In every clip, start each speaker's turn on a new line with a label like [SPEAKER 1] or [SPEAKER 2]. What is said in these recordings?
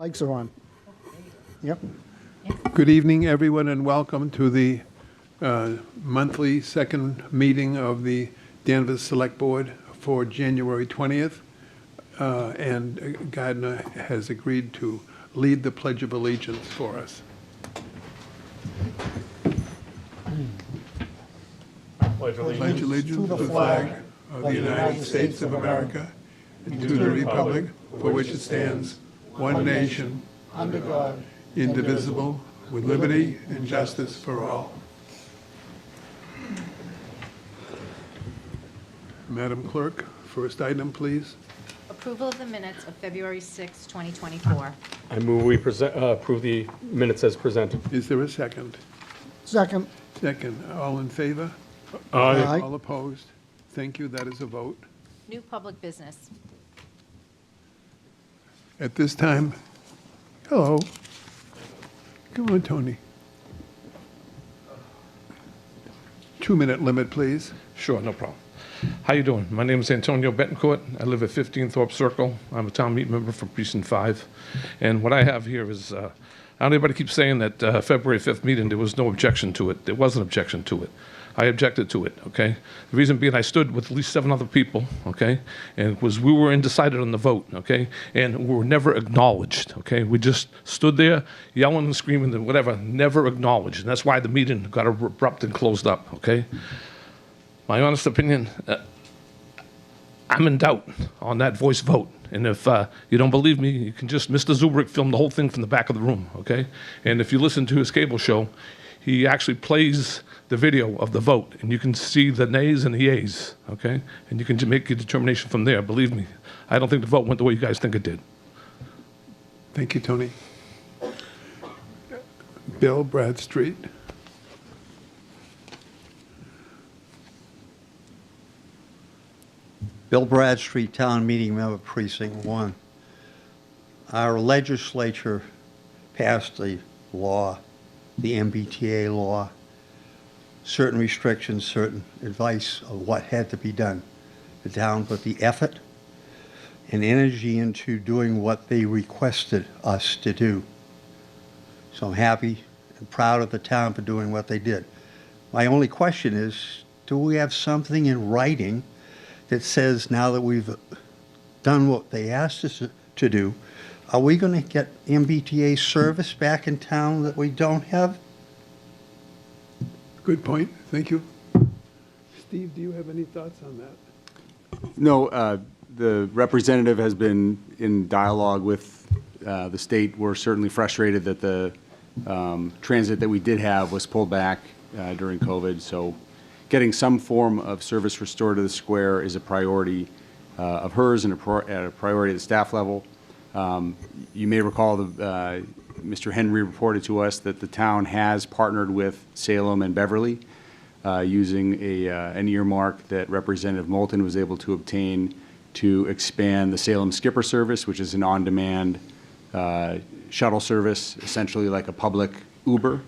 [SPEAKER 1] Lights are on. Yep.
[SPEAKER 2] Good evening, everyone, and welcome to the monthly second meeting of the Danvers Select Board for January 20th. And Gardner has agreed to lead the Pledge of Allegiance for us. Pledge allegiance to the flag of the United States of America and to the republic for which it stands, one nation, under God, indivisible, with liberty and justice for all. Madam Clerk, first item, please.
[SPEAKER 3] Approval of the minutes of February 6, 2024.
[SPEAKER 4] I move we approve the minutes as presented.
[SPEAKER 2] Is there a second?
[SPEAKER 1] Second.
[SPEAKER 2] Second. All in favor?
[SPEAKER 1] Aye.
[SPEAKER 2] All opposed? Thank you. That is a vote.
[SPEAKER 3] New public business.
[SPEAKER 2] At this time, hello. Come on, Tony. 2-minute limit, please.
[SPEAKER 5] Sure, no problem. How you doing? My name is Antonio Betancourt. I live at 15 Thorpe Circle. I'm a town meeting member for Precinct 5. And what I have here is, I don't know, anybody keeps saying that February 5th meeting, there was no objection to it. There was an objection to it. I objected to it, okay? The reason being I stood with at least 7 other people, okay? And it was we were undecided on the vote, okay? And we were never acknowledged, okay? We just stood there yelling and screaming and whatever, never acknowledged. And that's why the meeting got abrupt and closed up, okay? My honest opinion, I'm in doubt on that voice vote. And if you don't believe me, you can just, Mr. Zubrick filmed the whole thing from the back of the room, okay? And if you listen to his cable show, he actually plays the video of the vote, and you can see the nays and the yeas, okay? And you can make your determination from there. Believe me, I don't think the vote went the way you guys think it did.
[SPEAKER 2] Thank you, Tony. Bill Bradstreet.
[SPEAKER 6] Bill Bradstreet, Town Meeting Member, Precinct 1. Our legislature passed a law, the MBTA law, certain restrictions, certain advice of what had to be done. The town put the effort and energy into doing what they requested us to do. So I'm happy and proud of the town for doing what they did. My only question is, do we have something in writing that says now that we've done what they asked us to do, are we going to get MBTA service back in town that we don't have?
[SPEAKER 2] Good point. Thank you. Steve, do you have any thoughts on that?
[SPEAKER 7] No, the representative has been in dialogue with the state. We're certainly frustrated that the transit that we did have was pulled back during COVID. So getting some form of service restored to the square is a priority of hers and a priority at the staff level. You may recall Mr. Henry reported to us that the town has partnered with Salem and Beverly using an earmark that Representative Moulton was able to obtain to expand the Salem Skipper service, which is an on-demand shuttle service, essentially like a public Uber,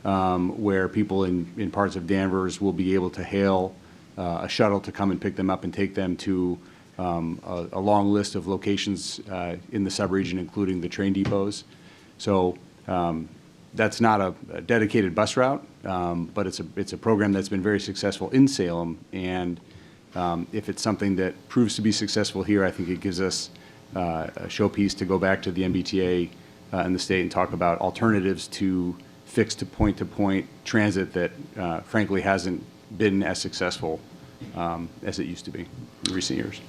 [SPEAKER 7] where people in parts of Danvers will be able to hail a shuttle to come and pick them up and take them to a long list of locations in the subregion, including the train depots. So that's not a dedicated bus route, but it's a program that's been very successful in Salem. And if it's something that proves to be successful here, I think it gives us a showpiece to go back to the MBTA and the state and talk about alternatives to fixed to point transit that frankly hasn't been as successful as it used to be in recent years.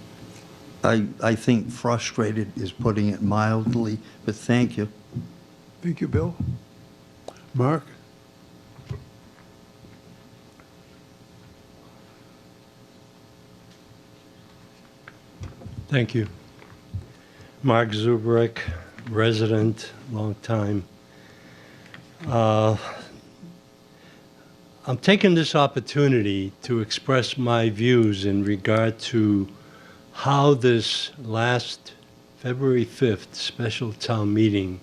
[SPEAKER 6] I think frustrated is putting it mildly, but thank you.
[SPEAKER 2] Thank you, Bill. Mark?
[SPEAKER 8] Thank you. Mark Zubrick, resident, long time. I'm taking this opportunity to express my views in regard to how this last February 5th special town meeting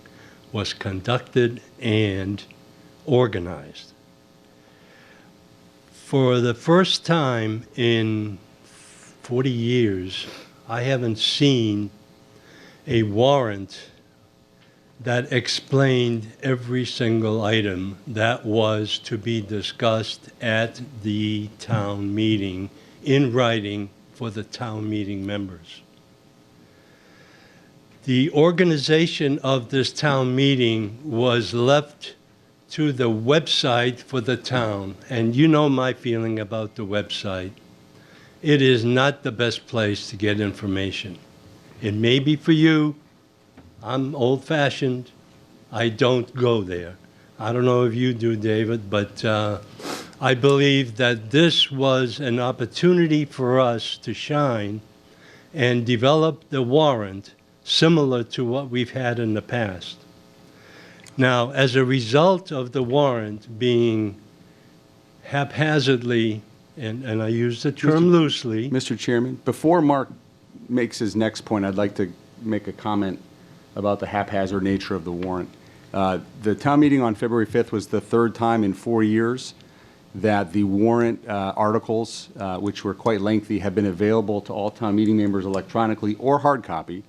[SPEAKER 8] was conducted and organized. For the first time in 40 years, I haven't seen a warrant that explained every single item that was to be discussed at the town meeting in writing for the town meeting members. The organization of this town meeting was left to the website for the town, and you know my feeling about the website. It is not the best place to get information. It may be for you. I'm old-fashioned. I don't go there. I don't know if you do, David, but I believe that this was an opportunity for us to shine and develop the warrant similar to what we've had in the past. Now, as a result of the warrant being haphazardly, and I use the term loosely.
[SPEAKER 7] Mr. Chairman, before Mark makes his next point, I'd like to make a comment about the haphazard nature of the warrant. The town meeting on February 5th was the third time in 4 years that the warrant articles, which were quite lengthy, have been available to all town meeting members electronically or hard copy,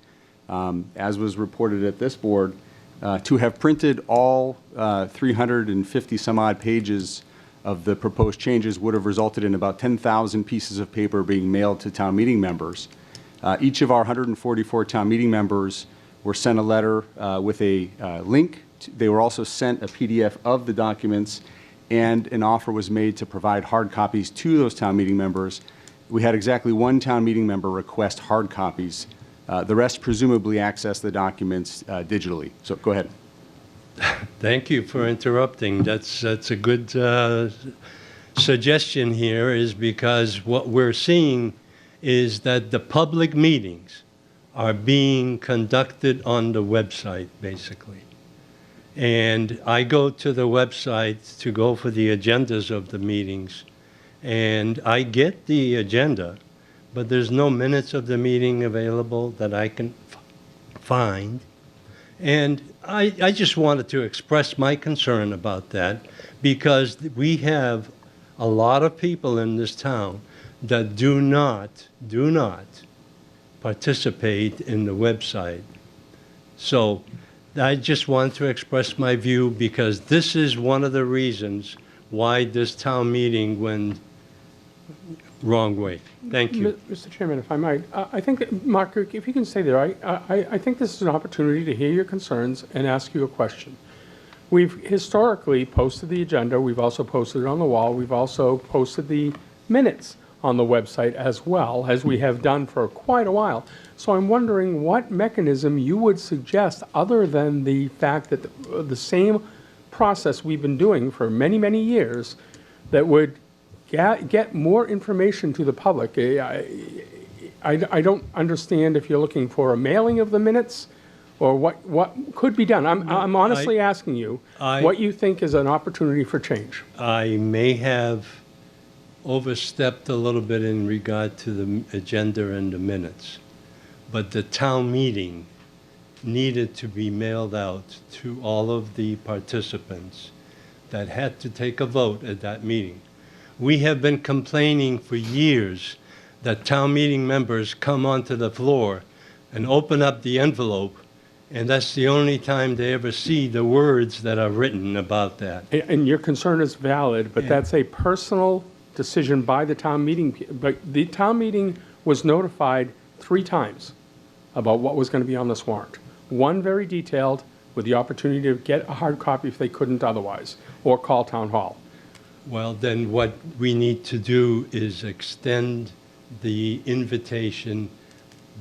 [SPEAKER 7] as was reported at this board. To have printed all 350 some odd pages of the proposed changes would have resulted in about 10,000 pieces of paper being mailed to town meeting members. Each of our 144 town meeting members were sent a letter with a link. They were also sent a PDF of the documents, and an offer was made to provide hard copies to those town meeting members. We had exactly one town meeting member request hard copies. The rest presumably access the documents digitally. So go ahead.
[SPEAKER 8] Thank you for interrupting. That's a good suggestion here, is because what we're seeing is that the public meetings are being conducted on the website, basically. And I go to the website to go for the agendas of the meetings, and I get the agenda, but there's no minutes of the meeting available that I can find. And I just wanted to express my concern about that, because we have a lot of people in this town that do not participate in the website. So I just want to express my view, because this is one of the reasons why this town meeting went wrong way. Thank you.
[SPEAKER 4] Mr. Chairman, if I might, I think, Mark, if you can stay there, I think this is an opportunity to hear your concerns and ask you a question. We've historically posted the agenda. We've also posted it on the wall. We've also posted the minutes on the website as well, as we have done for quite a while. So I'm wondering what mechanism you would suggest, other than the fact that the same process we've been doing for many, many years, that would get more information to the public. I don't understand if you're looking for a mailing of the minutes or what could be done. I'm honestly asking you what you think is an opportunity for change.
[SPEAKER 8] I may have overstepped a little bit in regard to the agenda and the minutes, but the town meeting needed to be mailed out to all of the participants that had to take a vote at that meeting. We have been complaining for years that town meeting members come onto the floor and open up the envelope, and that's the only time they ever see the words that are written about that.
[SPEAKER 4] And your concern is valid, but that's a personal decision by the town meeting. But the town meeting was notified 3 times about what was going to be on this warrant. One very detailed, with the opportunity to get a hard copy if they couldn't otherwise, or call town hall.
[SPEAKER 8] Well, then what we need to do is extend the invitation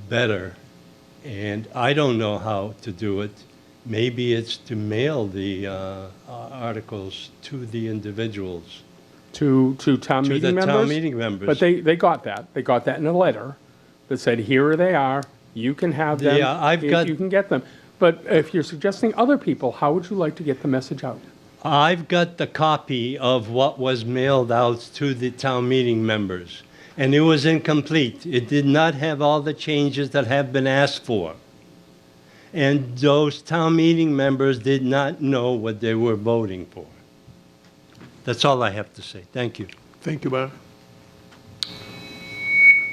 [SPEAKER 8] better. And I don't know how to do it. Maybe it's to mail the articles to the individuals.
[SPEAKER 4] To town meeting members?
[SPEAKER 8] To the town meeting members.
[SPEAKER 4] But they got that. They got that in a letter that said, here they are, you can have them,
[SPEAKER 8] Yeah,
[SPEAKER 4] you can get them. But if you're suggesting other people, how would you like to get the message out?
[SPEAKER 8] I've got the copy of what was mailed out to the town meeting members, and it was incomplete. It did not have all the changes that have been asked for. And those town meeting members did not know what they were voting for. That's all I have to say. Thank you.
[SPEAKER 2] Thank you, Mark.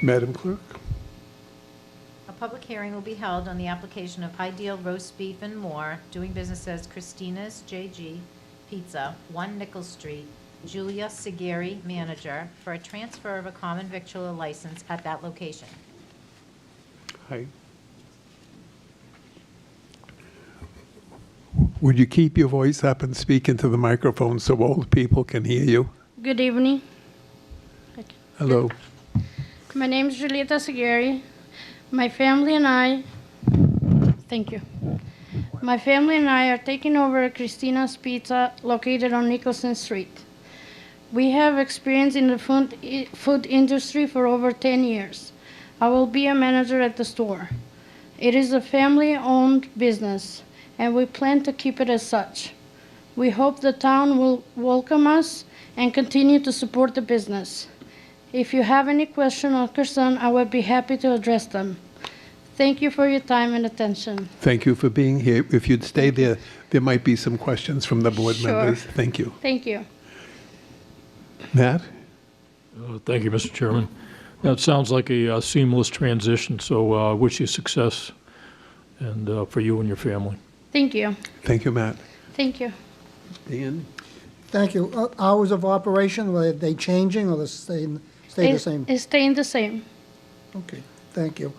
[SPEAKER 2] Madam Clerk?
[SPEAKER 3] A public hearing will be held on the application of Ideal Roast Beef and More, doing business as Christina's JG Pizza, 1 Nickel Street, Julia Segeri, manager, for a transfer of a common victualler license at that location.
[SPEAKER 2] Hi. Would you keep your voice up and speak into the microphone so old people can hear you?
[SPEAKER 9] Good evening.
[SPEAKER 2] Hello.
[SPEAKER 9] My name is Julieta Segeri. My family and I, thank you. My family and I are taking over Christina's Pizza located on Nicholson Street. We have experience in the food industry for over 10 years. I will be a manager at the store. It is a family-owned business, and we plan to keep it as such. We hope the town will welcome us and continue to support the business. If you have any question or concern, I would be happy to address them. Thank you for your time and attention.
[SPEAKER 2] Thank you for being here. If you'd stay there, there might be some questions from the board
[SPEAKER 9] Sure.
[SPEAKER 2] members. Thank you.
[SPEAKER 9] Thank you.
[SPEAKER 2] Matt?
[SPEAKER 10] Thank you, Mr. Chairman. That sounds like a seamless transition, so I wish you success and for you and your family.
[SPEAKER 9] Thank you.
[SPEAKER 2] Thank you, Matt.
[SPEAKER 9] Thank you.
[SPEAKER 2] Dan?
[SPEAKER 1] Thank you. Hours of operation, were they changing or they stay the same?
[SPEAKER 9] It's staying the same.
[SPEAKER 1] Okay, thank you.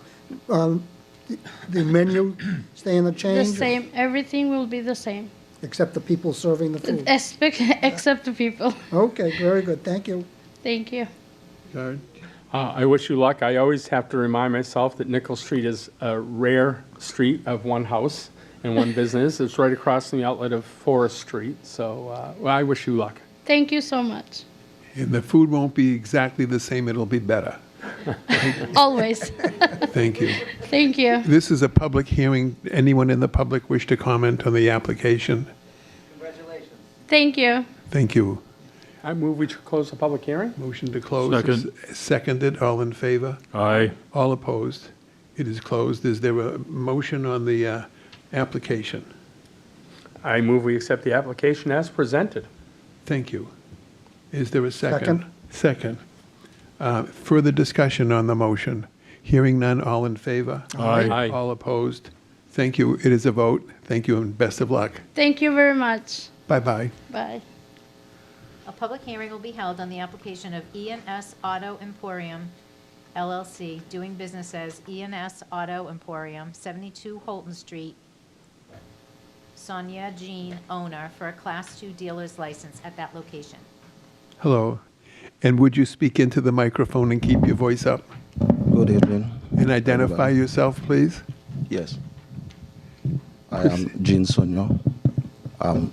[SPEAKER 1] The menu staying the
[SPEAKER 9] The
[SPEAKER 1] change?
[SPEAKER 9] same. Everything will be the same.
[SPEAKER 1] Except the people serving the food?
[SPEAKER 9] Except the people.
[SPEAKER 1] Okay, very good, thank you.
[SPEAKER 9] Thank you.
[SPEAKER 2] Jared?
[SPEAKER 4] I wish you luck. I always have to remind myself that Nickel Street is a rare street of one house and one business. It's right across from the outlet of Forest Street, so well, I wish you luck.
[SPEAKER 9] Thank you so much.
[SPEAKER 2] And the food won't be exactly the same, it'll be better.
[SPEAKER 9] Always.
[SPEAKER 2] Thank you.
[SPEAKER 9] Thank you.
[SPEAKER 2] This is a public hearing. Anyone in the public wish to comment on the application?
[SPEAKER 9] Thank you.
[SPEAKER 2] Thank you.
[SPEAKER 4] I move we close the public hearing.
[SPEAKER 2] Motion to close
[SPEAKER 10] Second.
[SPEAKER 2] is seconded. All in favor?
[SPEAKER 10] Aye.
[SPEAKER 2] All opposed? It is closed. Is there a motion on the application?
[SPEAKER 4] I move we accept the application as presented.
[SPEAKER 2] Thank you. Is there a
[SPEAKER 1] Second.
[SPEAKER 2] Second. Further discussion on the motion? Hearing none, all in favor?
[SPEAKER 10] Aye.
[SPEAKER 4] Aye.
[SPEAKER 2] All opposed? Thank you. It is a vote. Thank you and best of luck.
[SPEAKER 9] Thank you very much.
[SPEAKER 2] Bye-bye.
[SPEAKER 9] Bye.
[SPEAKER 3] A public hearing will be held on the application of E&S Auto Emporium LLC, doing business as E&S Auto Emporium, 72 Holton Street, Sonia Jean, owner, for a Class 2 dealer's license at that location.
[SPEAKER 2] Hello. And would you speak into the microphone and keep your voice up?
[SPEAKER 11] Good evening.
[SPEAKER 2] And identify yourself, please.
[SPEAKER 11] Yes. I am Jean Sonyo. I'm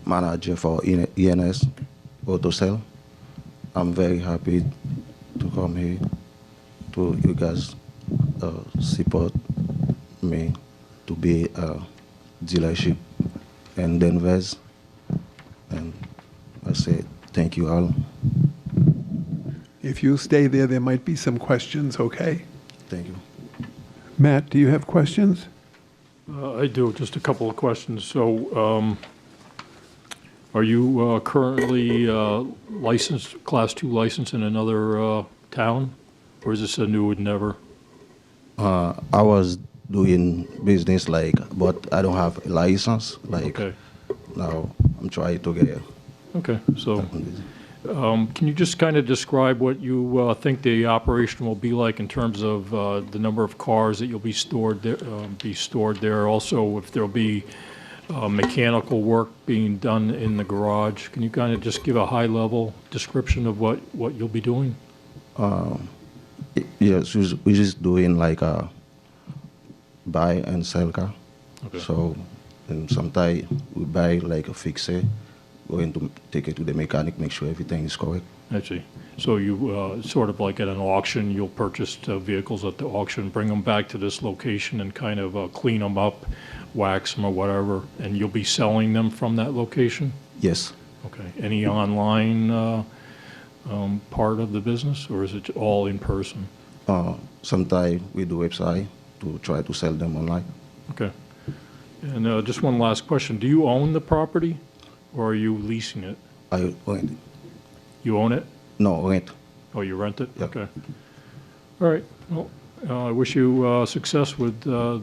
[SPEAKER 11] manager for ENS Auto Sale. I'm very happy to come here to you guys support me to be a dealership in Danvers. And I say thank you all.
[SPEAKER 2] If you stay there, there might be some questions, okay?
[SPEAKER 11] Thank you.
[SPEAKER 2] Matt, do you have questions?
[SPEAKER 10] I do, just a couple of questions. So, are you currently licensed, Class 2 license in another town? Or is this a new endeavor?
[SPEAKER 11] I was doing business but I don't have a license.
[SPEAKER 10] Okay.
[SPEAKER 11] Now I'm trying to get
[SPEAKER 10] Okay, so can you just kind of describe what you think the operation will be like in terms of the number of cars that you'll be stored there? Also, if there'll be mechanical work being done in the garage, can you kind of just give a high-level description of what you'll be doing?
[SPEAKER 11] Yes, we're just doing a buy and sell car.
[SPEAKER 10] Okay.
[SPEAKER 11] So, and sometimes we buy a fixer, going to take it to the mechanic, make sure everything is correct.
[SPEAKER 10] I see. So you sort of like at an auction, you'll purchase vehicles at the auction, bring them back to this location and kind of clean them up, wax them or whatever, and you'll be selling them from that location?
[SPEAKER 11] Yes.
[SPEAKER 10] Okay. Any online part of the business, or is it all in person?
[SPEAKER 11] Sometimes we do website to try to sell them online.
[SPEAKER 10] Okay. And just one last question. Do you own the property, or are you leasing it?
[SPEAKER 11] I rent it.
[SPEAKER 10] You own it?
[SPEAKER 11] No, rent.
[SPEAKER 10] Oh, you rent it?
[SPEAKER 11] Yeah.
[SPEAKER 10] Okay. All right. Well, I wish you success with the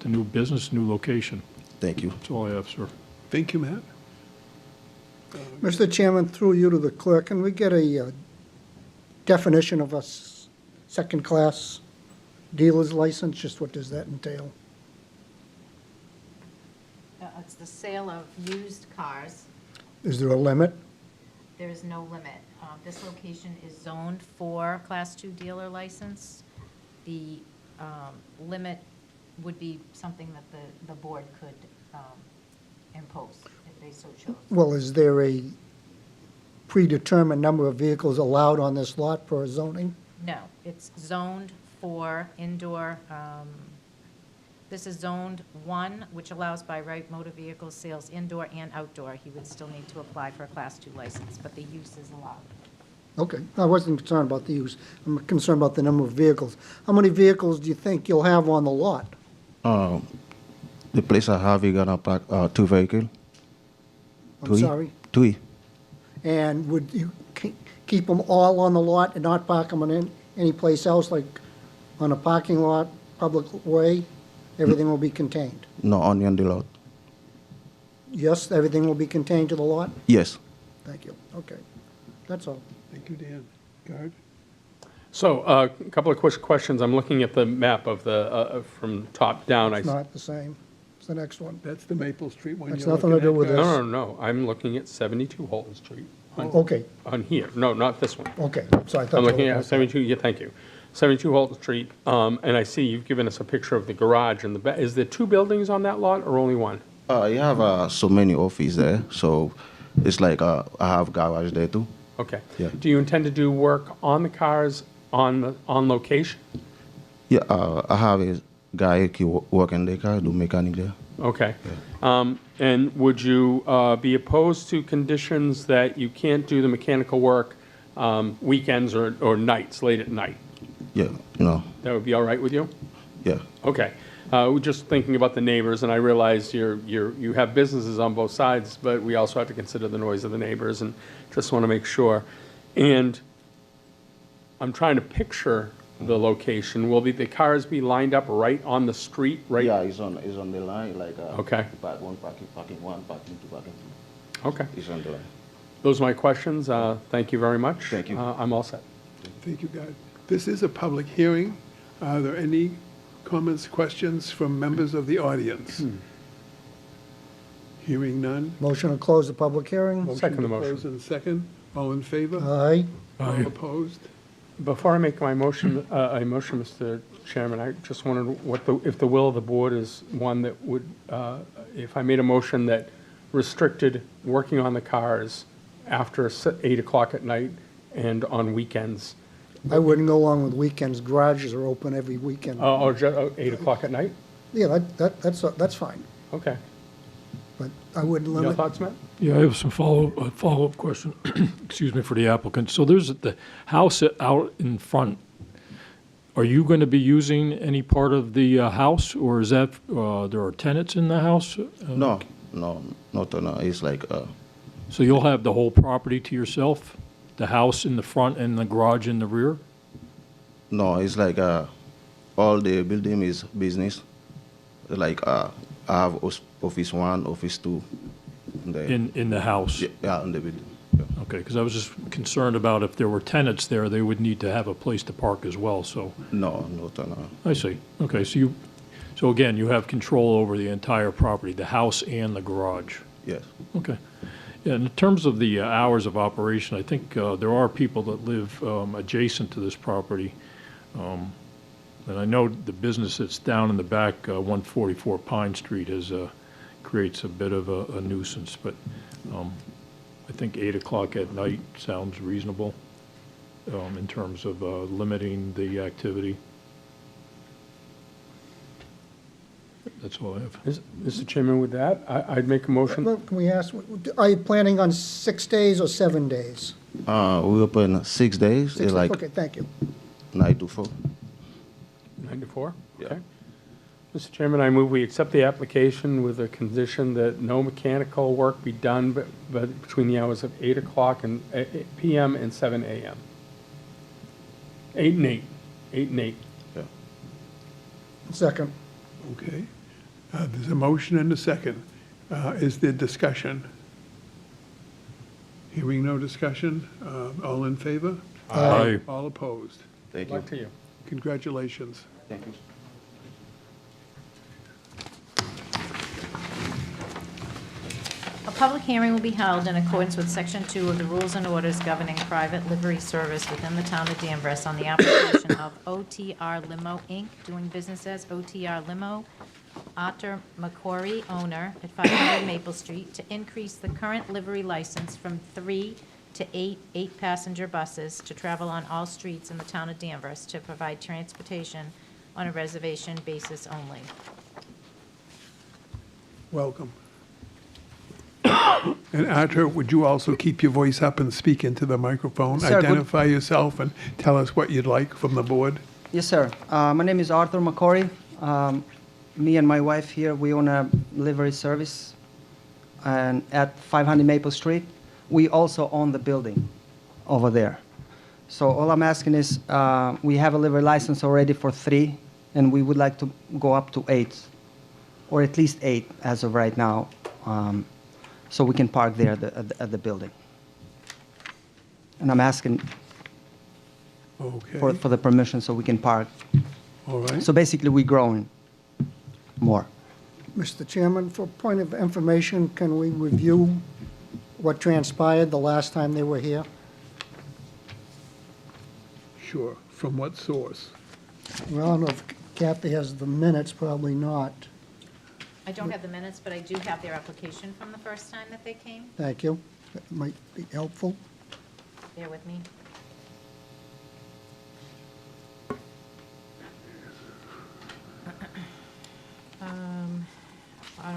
[SPEAKER 10] new business, new location.
[SPEAKER 11] Thank you.
[SPEAKER 10] That's all I have, sir.
[SPEAKER 2] Thank you, Matt.
[SPEAKER 1] Mr. Chairman, through you to the clerk, can we get a definition of a second-class dealer's license? Just what does that entail?
[SPEAKER 3] It's the sale of used cars.
[SPEAKER 1] Is there a limit?
[SPEAKER 3] There is no limit. This location is zoned for Class 2 dealer license. The limit would be something that the board could impose if they so chose.
[SPEAKER 1] Well, is there a predetermined number of vehicles allowed on this lot for zoning?
[SPEAKER 3] No, it's zoned for indoor, this is zoned 1, which allows by right motor vehicle sales indoor and outdoor. He would still need to apply for a Class 2 license, but the use is allowed.
[SPEAKER 1] Okay, I wasn't concerned about the use. I'm concerned about the number of vehicles. How many vehicles do you think you'll have on the lot?
[SPEAKER 11] The place I have, we gonna park 2 vehicles.
[SPEAKER 1] I'm sorry?
[SPEAKER 11] 3.
[SPEAKER 1] And would you keep them all on the lot and not park them in any place else, like on a parking lot, public way? Everything will be contained?
[SPEAKER 11] No, only on the lot.
[SPEAKER 1] Yes, everything will be contained to the lot?
[SPEAKER 11] Yes.
[SPEAKER 1] Thank you. Okay, that's all.
[SPEAKER 2] Thank you, Dan. Guard?
[SPEAKER 4] So a couple of quick questions. I'm looking at the map of the, from top down.
[SPEAKER 1] It's not the same. It's the next one.
[SPEAKER 2] That's the Maple Street one.
[SPEAKER 1] That's
[SPEAKER 2] you're
[SPEAKER 1] nothing to
[SPEAKER 2] looking
[SPEAKER 1] do
[SPEAKER 2] at,
[SPEAKER 1] with
[SPEAKER 2] Guard?
[SPEAKER 1] this.
[SPEAKER 4] No. I'm looking at 72 Holton Street
[SPEAKER 1] Okay,
[SPEAKER 4] on here. No, not this one.
[SPEAKER 1] okay, so I thought.
[SPEAKER 4] I'm
[SPEAKER 1] you
[SPEAKER 4] looking
[SPEAKER 1] were-
[SPEAKER 4] at 72, yeah, thank you. 72 Holton Street, and I see you've given us a picture of the garage in the back. Is there 2 buildings on that lot or only 1?
[SPEAKER 11] You have so many offices there, so it's like I have garage there too.
[SPEAKER 4] Okay.
[SPEAKER 11] Yeah.
[SPEAKER 4] Do you intend to do work on the cars on location?
[SPEAKER 11] Yeah, I have a guy who work in the car, do mechanic there.
[SPEAKER 4] Okay. And would you be opposed to conditions that you can't do the mechanical work weekends or nights, late at night?
[SPEAKER 11] Yeah, you know,
[SPEAKER 4] That would be all right with you?
[SPEAKER 11] yeah.
[SPEAKER 4] Okay. We're just thinking about the neighbors, and I realize you have businesses on both sides, but we also have to consider the noise of the neighbors, and just want to make sure. And I'm trying to picture the location. Will the cars be lined up right on the street, right?
[SPEAKER 11] Yeah, it's on the line, like
[SPEAKER 4] Okay.
[SPEAKER 11] park 1, parking 1, parking 2, parking 2.
[SPEAKER 4] Okay.
[SPEAKER 11] It's on the line.
[SPEAKER 4] Those are my questions. Thank you very much.
[SPEAKER 11] Thank you.
[SPEAKER 4] I'm all set.
[SPEAKER 2] Thank you, Guard. This is a public hearing. Are there any comments, questions from members of the audience? Hearing none.
[SPEAKER 1] Motion to close the public hearing?
[SPEAKER 4] Second the
[SPEAKER 2] to
[SPEAKER 4] motion.
[SPEAKER 2] close in second. All in favor?
[SPEAKER 1] Aye.
[SPEAKER 2] All opposed?
[SPEAKER 4] Before I make my motion, Mr. Chairman, I just wondered if the will of the board is one that would, if I made a motion that restricted working on the cars after 8 o'clock at night and on weekends.
[SPEAKER 1] I wouldn't go along with weekends. Garages are open every weekend.
[SPEAKER 4] 8 o'clock at night?
[SPEAKER 1] Yeah, that's fine,
[SPEAKER 4] Okay.
[SPEAKER 1] but I wouldn't
[SPEAKER 4] Your
[SPEAKER 1] limit.
[SPEAKER 4] thoughts, Matt?
[SPEAKER 10] Yeah, I have some follow-up question, excuse me, for the applicant. So there's the house out in front. Are you going to be using any part of the house, or is that, there are tenants in the house?
[SPEAKER 11] No, not no. It's like
[SPEAKER 10] So you'll have the whole property to yourself? The house in the front and the garage in the rear?
[SPEAKER 11] no. It's like all the building is business. Like I have office 1, office 2. There.
[SPEAKER 10] In the house?
[SPEAKER 11] Yeah, in the building. Yeah.
[SPEAKER 10] Okay, because I was just concerned about if there were tenants there, they would need to have a place to park as well, so,
[SPEAKER 11] No, not no.
[SPEAKER 10] I see. Okay, so again, you have control over the entire property, the house and the garage?
[SPEAKER 11] Yes.
[SPEAKER 10] Okay. Yeah, in terms of the hours of operation, I think there are people that live adjacent to this property. And I know the business that's down in the back, 144 Pine Street, creates a bit of a nuisance, but I think 8 o'clock at night sounds reasonable in terms of limiting the activity. That's all I have.
[SPEAKER 4] Mr. Chairman, with that, I'd make a motion.
[SPEAKER 1] Well, can we ask, are you planning on 6 days or 7 days?
[SPEAKER 11] We open 6 days.
[SPEAKER 1] 6
[SPEAKER 11] It's like
[SPEAKER 1] Okay, thank you.
[SPEAKER 11] 9 to 4.
[SPEAKER 4] 9 to 4?
[SPEAKER 11] Yeah.
[SPEAKER 4] Okay. Mr. Chairman, I move we accept the application with a condition that no mechanical work be done but between the hours of 8 o'clock and 8 p.m. and 7 a.m. 8 and 8. 8 and 8.
[SPEAKER 11] Yeah.
[SPEAKER 1] Second.
[SPEAKER 2] Okay. There's a motion and a second. Is there discussion? Hearing no discussion, all in favor?
[SPEAKER 10] Aye.
[SPEAKER 2] All opposed?
[SPEAKER 11] Thank
[SPEAKER 4] Good
[SPEAKER 11] you.
[SPEAKER 4] luck to you.
[SPEAKER 2] Congratulations.
[SPEAKER 11] Thank you.
[SPEAKER 3] A public hearing will be held in accordance with Section 2 of the Rules and Orders governing private livery service within the town of Danvers on the application of OTR Limo, Inc., doing business as OTR Limo, Otter McCory, owner, at 500 Maple Street, to increase the current livery license from 3 to 8 8-passenger buses to travel on all streets in the town of Danvers to provide transportation on a reservation basis only.
[SPEAKER 2] Welcome. And Arthur, would you also keep your voice up and speak into the microphone?
[SPEAKER 12] Sir, good-
[SPEAKER 2] Identify yourself and tell us what you'd like from the board.
[SPEAKER 12] Yes, sir. My name is Arthur McCory. Me and my wife here, we own a livery service and at 500 Maple Street. We also own the building over there. So all I'm asking is, we have a livery license already for 3, and we would like to go up to 8, or at least 8 as of right now, so we can park there at the building. And I'm asking
[SPEAKER 2] Okay,
[SPEAKER 12] for the permission so we can park.
[SPEAKER 2] all right.
[SPEAKER 12] So basically, we're growing more.
[SPEAKER 1] Mr. Chairman, for point of information, can we review what transpired the last time they were here?
[SPEAKER 2] Sure. From what source?
[SPEAKER 1] Well, I don't know if Kathy has the minutes, probably not.
[SPEAKER 3] I don't have the minutes, but I do have their application from the first time that they came.
[SPEAKER 1] Thank you. That might be helpful.
[SPEAKER 3] Bear with me.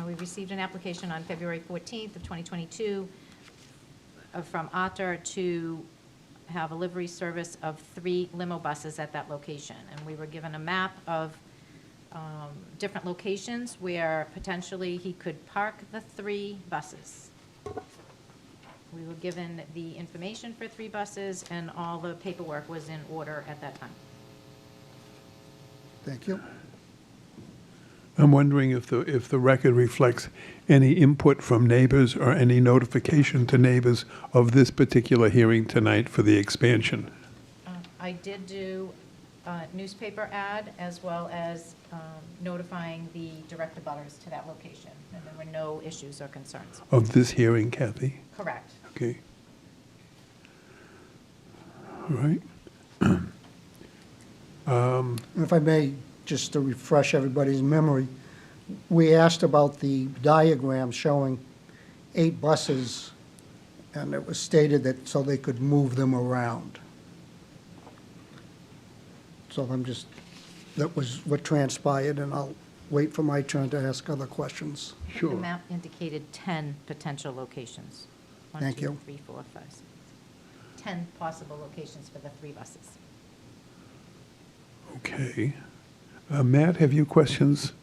[SPEAKER 3] We received an application on February 14th of 2022 from Otter to have a livery service of 3 limo buses at that location. And we were given a map of different locations where potentially he could park the 3 buses. We were given the information for 3 buses, and all the paperwork was in order at that time.
[SPEAKER 1] Thank you.
[SPEAKER 2] I'm wondering if the record reflects any input from neighbors or any notification to neighbors of this particular hearing tonight for the expansion.
[SPEAKER 3] I did do a newspaper ad as well as notifying the direct abutters to that location, and there were no issues or concerns.
[SPEAKER 2] Of this hearing, Kathy?
[SPEAKER 3] Correct.
[SPEAKER 2] Okay. All right.
[SPEAKER 1] And if I may, just to refresh everybody's memory, we asked about the diagram showing 8 buses, and it was stated that so they could move them around. So that was what transpired, and I'll wait for my turn to ask other questions.
[SPEAKER 2] Sure.
[SPEAKER 3] The map indicated 10 potential locations.
[SPEAKER 1] Thank you.
[SPEAKER 3] 1, 2, 3, 4, 5, 6. 10 possible locations for the 3 buses.
[SPEAKER 2] Okay. Matt, have you questions,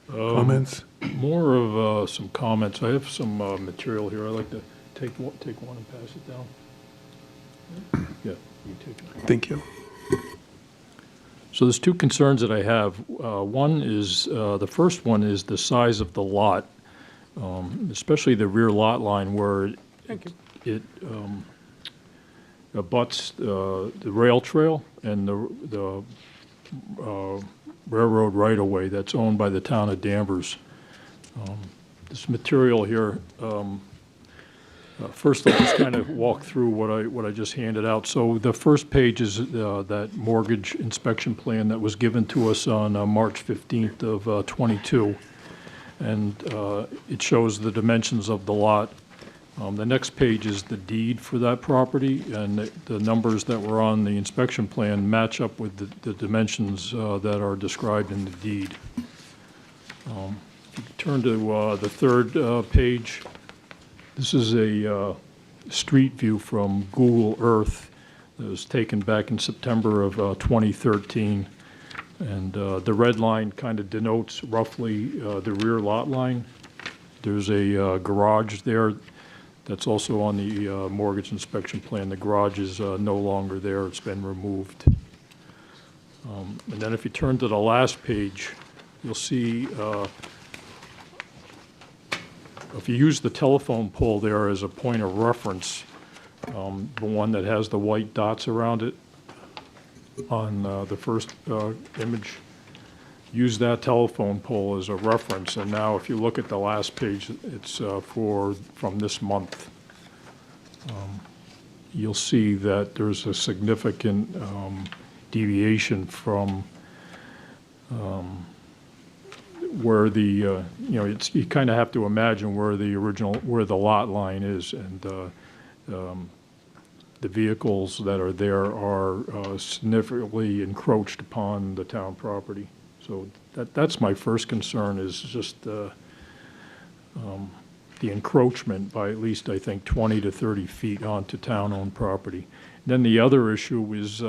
[SPEAKER 2] comments?
[SPEAKER 10] More of some comments. I have some material here. I'd like to take one and pass it down. Yeah, you take it.
[SPEAKER 2] Thank you.
[SPEAKER 10] So there's 2 concerns that I have. One is, the first one is the size of the lot, especially the rear lot line where it abuts the rail trail and the railroad right-of-way that's owned by the town of Danvers. This material here, first I'll just kind of walk through what I just handed out. So the first page is that mortgage inspection plan that was given to us on March 15th of '22. And it shows the dimensions of the lot. The next page is the deed for that property, and the numbers that were on the inspection plan match up with the dimensions that are described in the deed. If you turn to the third page, this is a street view from Google Earth that was taken back in September of 2013. And the red line kind of denotes roughly the rear lot line. There's a garage there that's also on the mortgage inspection plan. The garage is no longer there. It's been removed. And then if you turn to the last page, you'll see, if you use the telephone pole there as a point of reference, the one that has the white dots around it on the first image, use that telephone pole as a reference. And now if you look at the last page, it's from this month. You'll see that there's a significant deviation from where the, you kind of have to imagine where the lot line is, and the vehicles that are there are significantly encroached upon the town property. So that's my first concern, is just the encroachment by at least, I think, 20 to 30 feet onto town-owned property. Then the other issue is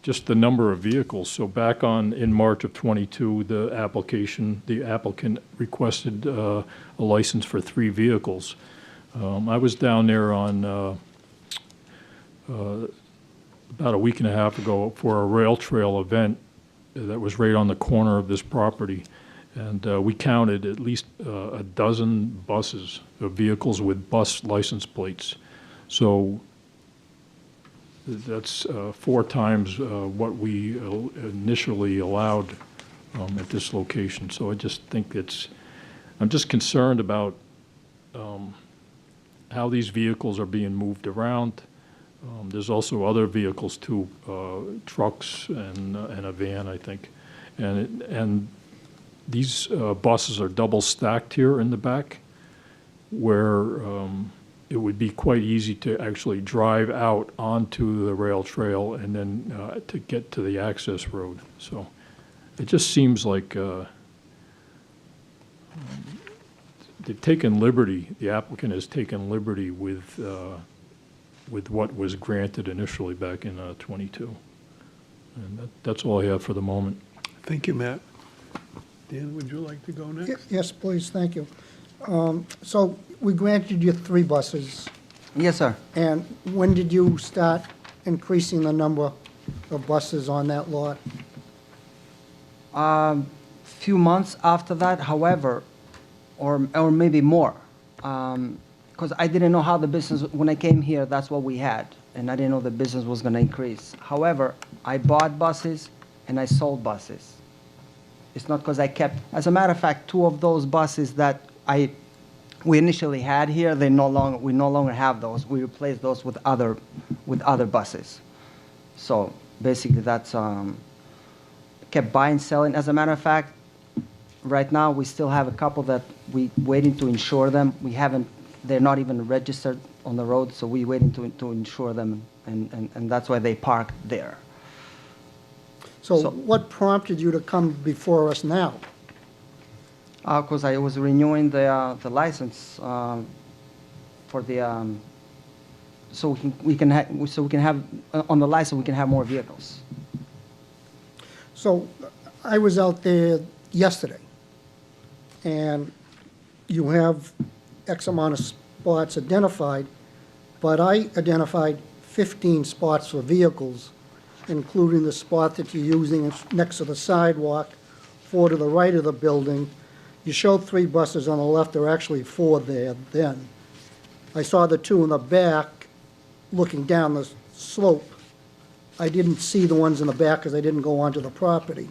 [SPEAKER 10] just the number of vehicles. So back in March of '22, the applicant requested a license for 3 vehicles. I was down there on about a week and a half ago for a rail trail event that was right on the corner of this property. And we counted at least a dozen buses, vehicles with bus license plates. So that's 4 times what we initially allowed at this location. So I just think I'm just concerned about how these vehicles are being moved around. There's also other vehicles too, trucks and a van, I think. And these buses are double stacked here in the back, where it would be quite easy to actually drive out onto the rail trail and then to get to the access road. So it just seems like they've taken liberty, the applicant has taken liberty with what was granted initially back in '22. And that's all I have for the moment.
[SPEAKER 2] Thank you, Matt. Dan, would you like to go next?
[SPEAKER 1] Yes, please, thank you. So we granted you 3 buses,
[SPEAKER 12] Yes, sir.
[SPEAKER 1] and when did you start increasing the number of buses on that lot?
[SPEAKER 12] Few months after that, however, or maybe more, because I didn't know how the business, when I came here, that's what we had, and I didn't know the business was going to increase. However, I bought buses and I sold buses. It's not because I kept, as a matter of fact, 2 of those buses that we initially had here, we no longer have those. We replaced those with other buses. So basically, that's kept buying, selling. As a matter of fact, right now we still have a couple that we waiting to insure them. They're not even registered on the road, so we waiting to insure them, and that's why they park there.
[SPEAKER 1] So what prompted you to come before us now?
[SPEAKER 12] Because I was renewing the license for the so we can have on the license we can have more vehicles.
[SPEAKER 1] So I was out there yesterday, and you have X amount of spots identified, but I identified 15 spots for vehicles, including the spot that you're using next to the sidewalk, 4 to the right of the building. You showed 3 buses on the left, there were actually 4 there then. I saw the 2 in the back looking down the slope. I didn't see the ones in the back because I didn't go onto the property.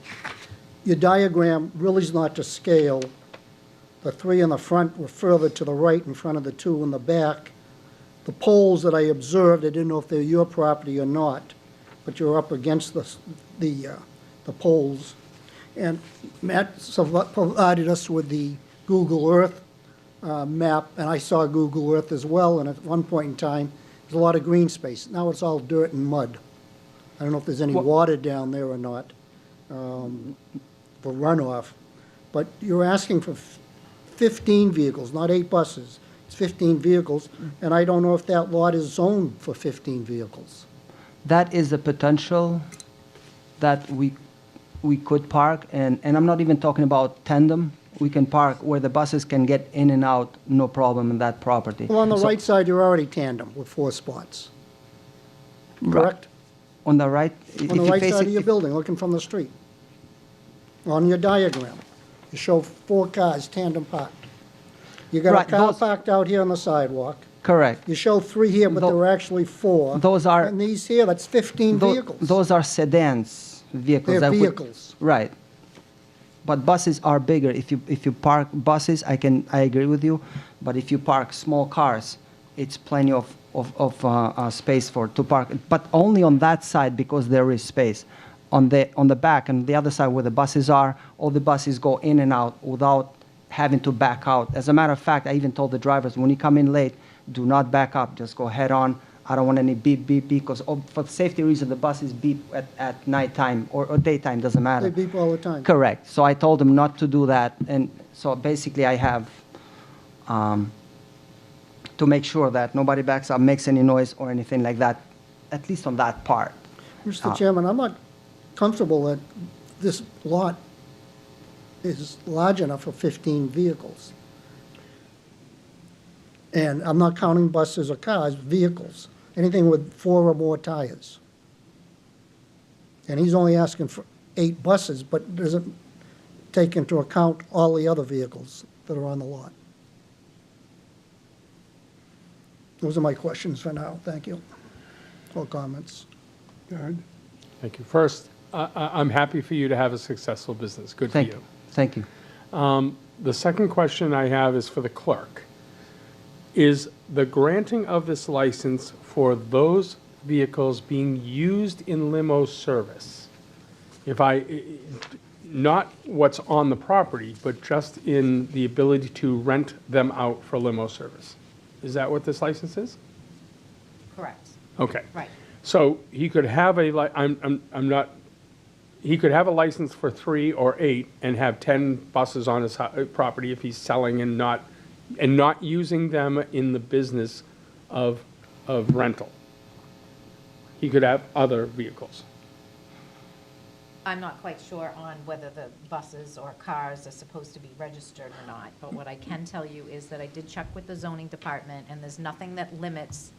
[SPEAKER 1] Your diagram really is not to scale. The 3 in the front were further to the right in front of the 2 in the back. The poles that I observed, I didn't know if they're your property or not, but you're up against the poles. And Matt provided us with the Google Earth map, and I saw Google Earth as well, and at one point in time, there's a lot of green space. Now it's all dirt and mud. I don't know if there's any water down there or not for runoff. But you're asking for 15 vehicles, not 8 buses. It's 15 vehicles, and I don't know if that lot is zoned for 15 vehicles.
[SPEAKER 12] That is a potential that we could park, and I'm not even talking about tandem. We can park where the buses can get in and out, no problem in that property.
[SPEAKER 1] Well, on the right side, you're already tandem with 4 spots, correct?
[SPEAKER 12] On the right?
[SPEAKER 1] On the right side of your building, looking from the street. on your diagram, you show 4 cars tandem parked. You got
[SPEAKER 12] Right,
[SPEAKER 1] a car
[SPEAKER 12] those-
[SPEAKER 1] parked out here on the sidewalk.
[SPEAKER 12] Correct.
[SPEAKER 1] You show 3 here, but
[SPEAKER 12] Tho-
[SPEAKER 1] there were actually 4.
[SPEAKER 12] those are-
[SPEAKER 1] And these here, that's 15 vehicles.
[SPEAKER 12] Those are sedans, vehicles.
[SPEAKER 1] They're
[SPEAKER 12] that would-
[SPEAKER 1] vehicles.
[SPEAKER 12] Right. But buses are bigger. If you park buses, I agree with you. But if you park small cars, it's plenty of space to park. But only on that side because there is space. On the back and the other side where the buses are, all the buses go in and out without having to back out. As a matter of fact, I even told the drivers, when you come in late, do not back up. Just go head on. I don't want any beep, beep, beep, because for safety reasons, the buses beep at nighttime or daytime, doesn't matter.
[SPEAKER 1] They beep all the time.
[SPEAKER 12] Correct. So I told them not to do that. And so basically I have to make sure that nobody backs up, makes any noise or anything like that, at least on that part.
[SPEAKER 1] Mr. Chairman, I'm not comfortable that this lot is large enough for 15 vehicles. And I'm not counting buses or cars, vehicles, anything with 4 or more tires. And he's only asking for 8 buses, but doesn't take into account all the other vehicles that are on the lot. Those are my questions for now. Thank you. Or comments.
[SPEAKER 2] Jared?
[SPEAKER 4] Thank you. First, I'm happy for you to have a successful business. Good for you.
[SPEAKER 12] Thank you.
[SPEAKER 4] The second question I have is for the clerk. Is the granting of this license for those vehicles being used in limo service? Not what's on the property, but just in the ability to rent them out for limo service? Is that what this license is?
[SPEAKER 3] Correct.
[SPEAKER 4] Okay.
[SPEAKER 3] Right.
[SPEAKER 4] So he could have he could have a license for 3 or 8 and have 10 buses on his property if he's selling and not using them in the business of rental. He could have other vehicles.
[SPEAKER 3] I'm not quite sure on whether the buses or cars are supposed to be registered or not, but what I can tell you is that I did check with the zoning department, and there's nothing that limits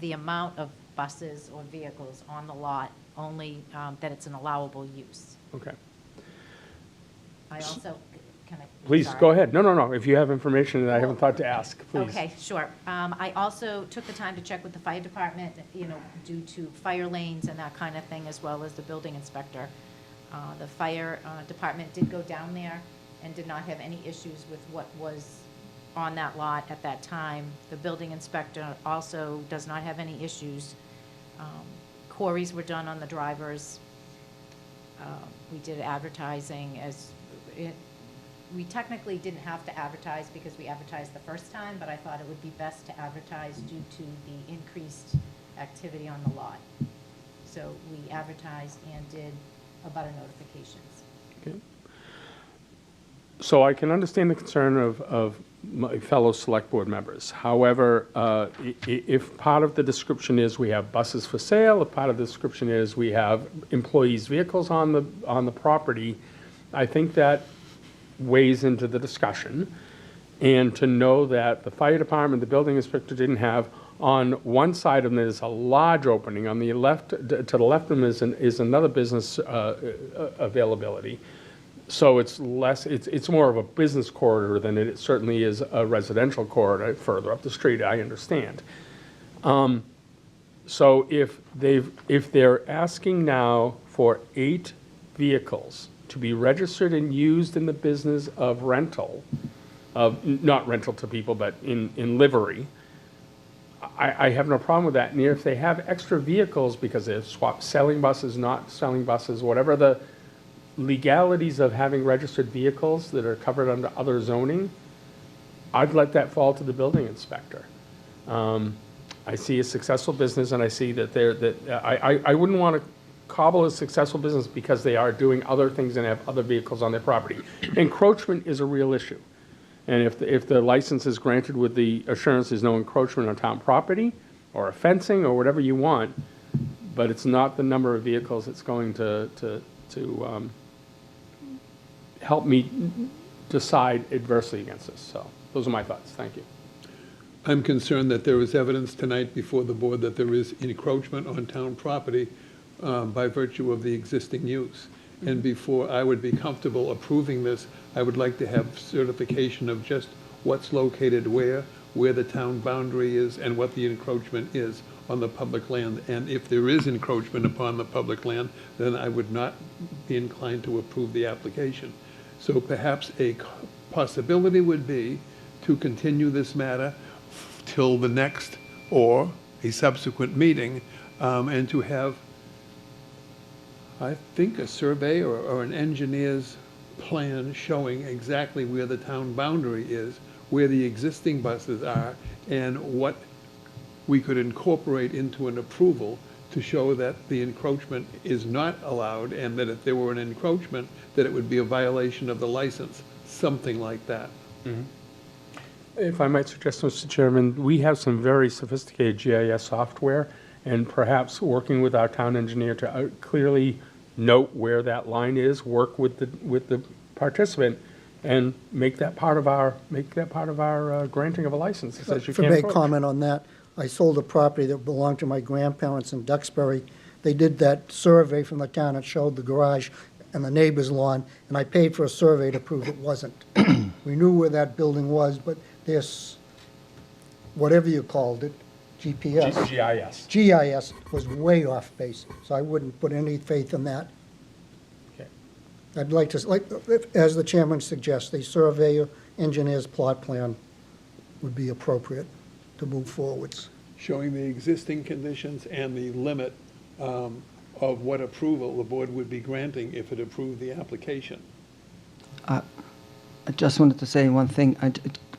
[SPEAKER 3] the amount of buses or vehicles on the lot, only that it's an allowable use.
[SPEAKER 4] Okay.
[SPEAKER 3] I also, can I?
[SPEAKER 4] Please,
[SPEAKER 3] sorry.
[SPEAKER 4] go ahead. No. If you have information that I haven't thought to ask, please.
[SPEAKER 3] Okay, sure. I also took the time to check with the fire department, due to fire lanes and that kind of thing, as well as the building inspector. The fire department did go down there and did not have any issues with what was on that lot at that time. The building inspector also does not have any issues. Queries were done on the drivers. We did advertising we technically didn't have to advertise because we advertised the first time, but I thought it would be best to advertise due to the increased activity on the lot. So we advertised and did abutter notifications.
[SPEAKER 4] Okay. So I can understand the concern of my fellow select board members. However, if part of the description is we have buses for sale, if part of the description is we have employees' vehicles on the property, I think that weighs into the discussion. And to know that the fire department, the building inspector didn't have, on one side of them is a large opening, on the left, to the left of them is another business availability. So it's more of a business corridor than it certainly is a residential corridor further up the street, I understand. So if they're asking now for 8 vehicles to be registered and used in the business of rental, not rental to people, but in livery, I have no problem with that. And if they have extra vehicles because they've swapped selling buses, not selling buses, whatever the legalities of having registered vehicles that are covered under other zoning, I'd let that fall to the building inspector. I see a successful business, and I see that I wouldn't want to cobble a successful business because they are doing other things and have other vehicles on their property. Encroachment is a real issue. And if the license is granted with the assurance there's no encroachment on town property or a fencing or whatever you want, but it's not the number of vehicles that's going to help me decide adversely against this. So those are my thoughts. Thank you.
[SPEAKER 2] I'm concerned that there is evidence tonight before the board that there is encroachment on town property by virtue of the existing use. And before I would be comfortable approving this, I would like to have certification of just what's located where the town boundary is, and what the encroachment is on the public land. And if there is encroachment upon the public land, then I would not be inclined to approve the application. So perhaps a possibility would be to continue this matter till the next or a subsequent meeting, and to have, I think, a survey or an engineer's plan showing exactly where the town boundary is, where the existing buses are, and what we could incorporate into an approval to show that the encroachment is not allowed, and that if there were an encroachment, that it would be a violation of the license, something like that.
[SPEAKER 4] If I might suggest, Mr. Chairman, we have some very sophisticated GIS software, and perhaps working with our town engineer to clearly note where that line is, work with the participant, and make that part of our granting of a license. It says you
[SPEAKER 1] If I
[SPEAKER 4] can't
[SPEAKER 1] may
[SPEAKER 4] approach.
[SPEAKER 1] comment on that, I sold a property that belonged to my grandparents in Duxbury. They did that survey from the town that showed the garage and the neighbor's lawn, and I paid for a survey to prove it wasn't. We knew where that building was, but this, whatever you called it, GPS.
[SPEAKER 4] GIS.
[SPEAKER 1] GIS was way off base, so I wouldn't put any faith in that.
[SPEAKER 4] Okay.
[SPEAKER 1] I'd like to, as the chairman suggests, a surveyor, engineer's plot plan would be appropriate to move forwards.
[SPEAKER 2] Showing the existing conditions and the limit of what approval the board would be granting if it approved the application.
[SPEAKER 12] I just wanted to say one thing.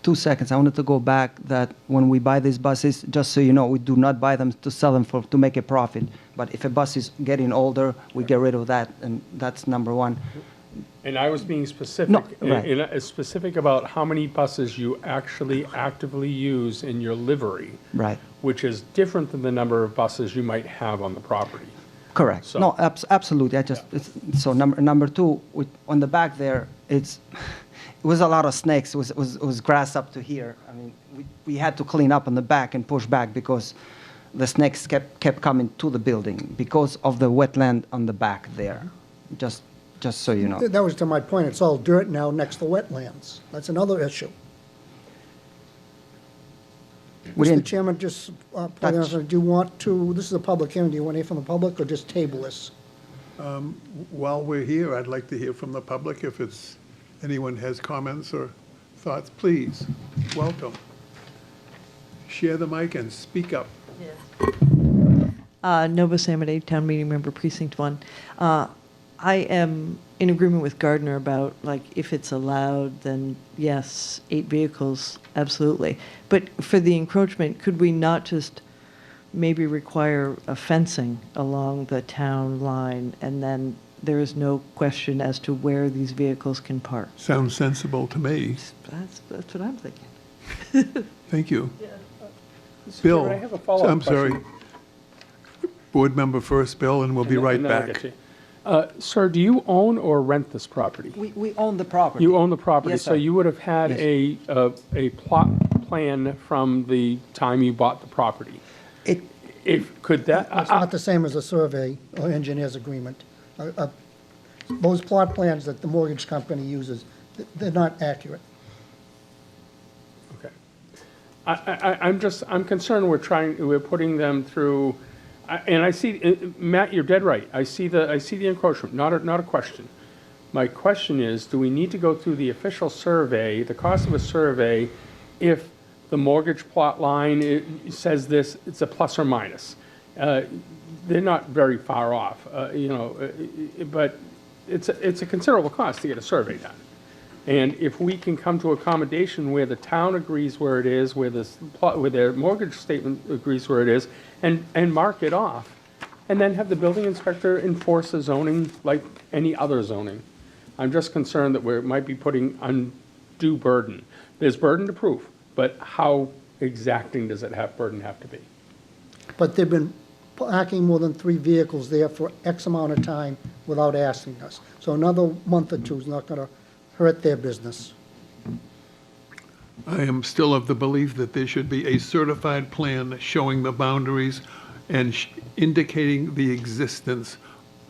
[SPEAKER 12] 2 seconds. I wanted to go back that when we buy these buses, just so you know, we do not buy them to sell them to make a profit. But if a bus is getting older, we get rid of that, and that's number one.
[SPEAKER 4] And I was being specific,
[SPEAKER 12] No, right.
[SPEAKER 4] specific about how many buses you actually actively use in your livery.
[SPEAKER 12] Right.
[SPEAKER 4] Which is different than the number of buses you might have on the property.
[SPEAKER 12] Correct.
[SPEAKER 4] So-
[SPEAKER 12] No, absolutely. So number two, on the back there, it was a lot of snakes. It was grass up to here. I mean, we had to clean up on the back and push back because the snakes kept coming to the building because of the wetland on the back there. Just so you know.
[SPEAKER 1] That was to my point, it's all dirt now next to wetlands. That's another issue.
[SPEAKER 12] We
[SPEAKER 1] Mr.
[SPEAKER 12] didn't-
[SPEAKER 1] Chairman, just point out, do you want to, this is a public hearing, do you want to hear from the public or just table this?
[SPEAKER 2] While we're here, I'd like to hear from the public. If anyone has comments or thoughts, please, welcome. Share the mic and speak up.
[SPEAKER 13] Nova Samade, Town Meeting Member, Precinct 1. I am in agreement with Gardner about, like, if it's allowed, then yes, 8 vehicles, absolutely. But for the encroachment, could we not just maybe require a fencing along the town line, and then there is no question as to where these vehicles can park?
[SPEAKER 2] Sounds sensible to me.
[SPEAKER 13] That's what I'm thinking.
[SPEAKER 2] Thank you.
[SPEAKER 4] Mr.
[SPEAKER 2] Bill,
[SPEAKER 4] Chairman, I have a follow-up
[SPEAKER 2] I'm sorry.
[SPEAKER 4] question.
[SPEAKER 2] Board member first, Bill, and we'll be right
[SPEAKER 4] And then I'll
[SPEAKER 2] back.
[SPEAKER 4] get you. Sir, do you own or rent this property?
[SPEAKER 12] We own the property.
[SPEAKER 4] You own the property,
[SPEAKER 12] Yes,
[SPEAKER 4] so
[SPEAKER 12] sir.
[SPEAKER 4] you would have had a plot plan from the time you bought the property. Could that?
[SPEAKER 1] It's not the same as a survey or engineer's agreement. Those plot plans that the mortgage company uses, they're not accurate.
[SPEAKER 4] Okay. I'm concerned we're putting them through, and I see, Matt, you're dead right. I see the encroachment, not a question. My question is, do we need to go through the official survey, the cost of a survey, if the mortgage plot line says this, it's a plus or minus? They're not very far off, but it's a considerable cost to get a survey done. And if we can come to accommodation where the town agrees where it is, where their mortgage statement agrees where it is, and mark it off, and then have the building inspector enforce the zoning like any other zoning. I'm just concerned that we might be putting undue burden. There's burden to proof, but how exacting does burden have to be?
[SPEAKER 1] But they've been parking more than 3 vehicles there for X amount of time without asking us. So another month or two is not going to hurt their business.
[SPEAKER 2] I am still of the belief that there should be a certified plan showing the boundaries and indicating the existence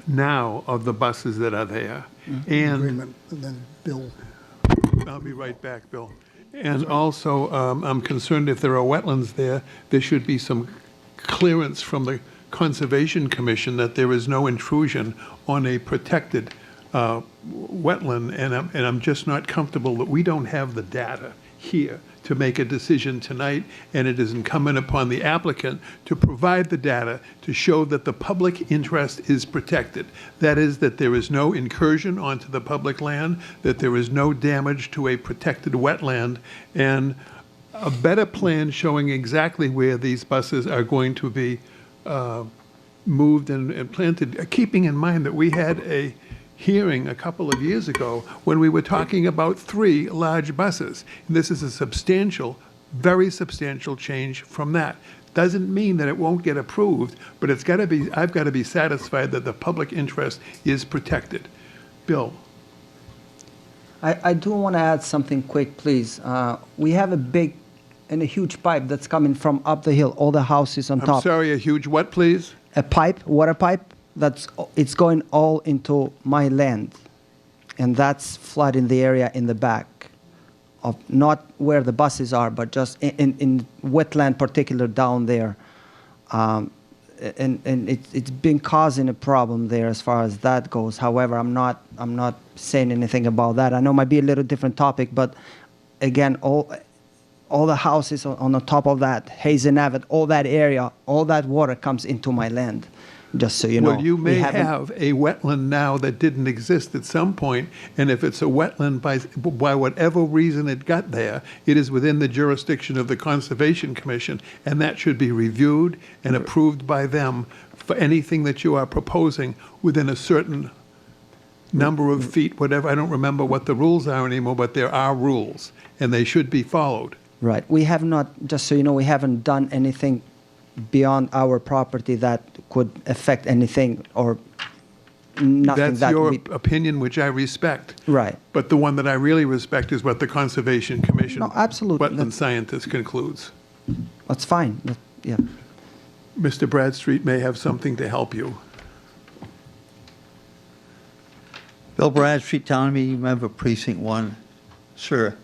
[SPEAKER 2] now of the buses that are there. And
[SPEAKER 1] Agreement, and then Bill.
[SPEAKER 2] I'll be right back, Bill. And also, I'm concerned if there are wetlands there, there should be some clearance from the Conservation Commission that there is no intrusion on a protected wetland, and I'm just not comfortable that we don't have the data here to make a decision tonight, and it is incumbent upon the applicant to provide the data to show that the public interest is protected. That is, that there is no incursion onto the public land, that there is no damage to a protected wetland, and a better plan showing exactly where these buses are going to be moved and planted, keeping in mind that we had a hearing a couple of years ago when we were talking about 3 large buses. And this is a substantial, very substantial change from that. Doesn't mean that it won't get approved, but it's got to be, I've got to be satisfied that the public interest is protected. Bill?
[SPEAKER 12] I do want to add something quick, please. We have a big and a huge pipe that's coming from up the hill, all the houses on
[SPEAKER 2] I'm
[SPEAKER 12] top.
[SPEAKER 2] sorry, a huge what, please?
[SPEAKER 12] A pipe, water pipe, it's going all into my land. And that's flooding the area in the back of not where the buses are, but just in wetland particular down there. And it's been causing a problem there as far as that goes. However, I'm not saying anything about that. I know it might be a little different topic, but again, all the houses on the top of that, Hazen Avenue, all that area, all that water comes into my land, just so you know.
[SPEAKER 2] Well, you may
[SPEAKER 12] We haven't-
[SPEAKER 2] have a wetland now that didn't exist at some point, and if it's a wetland by whatever reason it got there, it is within the jurisdiction of the Conservation Commission, and that should be reviewed and approved by them for anything that you are proposing within a certain number of feet, whatever. I don't remember what the rules are anymore, but there are rules, and they should be followed.
[SPEAKER 12] Right. We have not, just so you know, we haven't done anything beyond our property that could affect anything or nothing
[SPEAKER 2] That's
[SPEAKER 12] that
[SPEAKER 2] your
[SPEAKER 12] we...
[SPEAKER 2] opinion, which I respect.
[SPEAKER 12] Right.
[SPEAKER 2] But the one that I really respect is what the Conservation Commission,
[SPEAKER 12] No, absolutely.
[SPEAKER 2] wetland scientist concludes.
[SPEAKER 12] That's fine. Yeah.
[SPEAKER 2] Mr. Bradstreet may have something to help you.
[SPEAKER 6] Bill Bradstreet, Town Meeting Member, Precinct 1. Sir,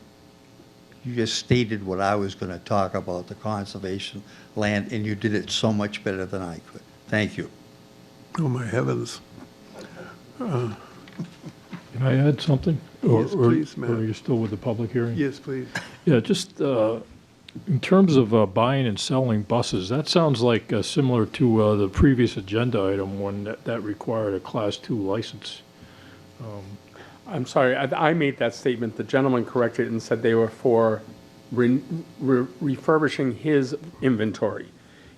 [SPEAKER 6] you just stated what I was going to talk about, the conservation land, and you did it so much better than I could. Thank you.
[SPEAKER 2] Oh, my heavens.
[SPEAKER 10] Can I add something?
[SPEAKER 2] Yes, please, Matt.
[SPEAKER 10] Or are you still with the public hearing?
[SPEAKER 2] Yes, please.
[SPEAKER 10] Yeah, just in terms of buying and selling buses, that sounds like similar to the previous agenda item, one that required a Class 2 license.
[SPEAKER 4] I'm sorry, I made that statement. The gentleman corrected it and said they were for refurbishing his inventory.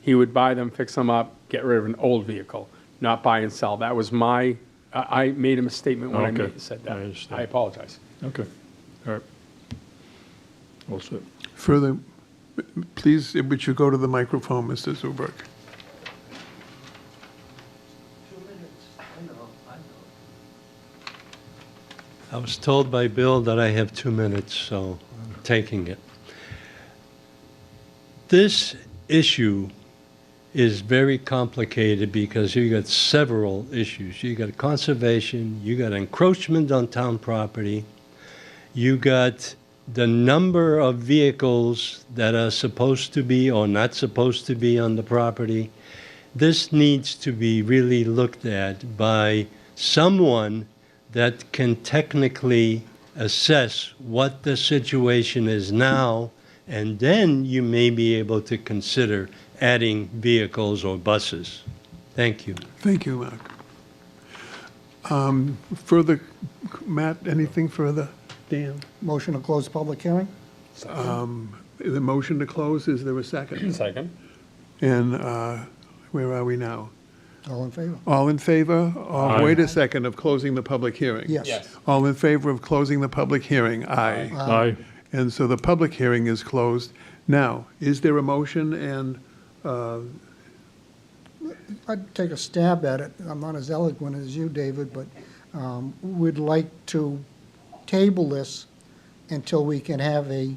[SPEAKER 4] He would buy them, fix them up, get rid of an old vehicle, not buy and sell. That was I made a misstatement when
[SPEAKER 10] Okay.
[SPEAKER 4] said that.
[SPEAKER 10] I understand.
[SPEAKER 4] I apologize.
[SPEAKER 10] Okay, all right. All set.
[SPEAKER 2] Further, please, would you go to the microphone, Mr. Zubrick?
[SPEAKER 8] I was told by Bill that I have 2 minutes, so I'm taking it. This issue is very complicated because you got several issues. You got conservation, you got encroachment on town property, you got the number of vehicles that are supposed to be or not supposed to be on the property. This needs to be really looked at by someone that can technically assess what the situation is now, and then you may be able to consider adding vehicles or buses. Thank you.
[SPEAKER 2] Thank you, Mark. Further, Matt, anything further? Dan?
[SPEAKER 1] Motion to close public hearing?
[SPEAKER 2] The motion to close, is there a second?
[SPEAKER 4] Second.
[SPEAKER 2] And where are we now?
[SPEAKER 1] All in favor?
[SPEAKER 2] All in favor?
[SPEAKER 10] Aye.
[SPEAKER 2] Wait a second, of closing the public hearing?
[SPEAKER 1] Yes.
[SPEAKER 4] Yes.
[SPEAKER 2] All in favor of closing the public hearing? Aye.
[SPEAKER 10] Aye.
[SPEAKER 2] And so the public hearing is closed. Now, is there a motion and,
[SPEAKER 1] I'd take a stab at it. I'm not as eloquent as you, David, but we'd like to table this until we can have a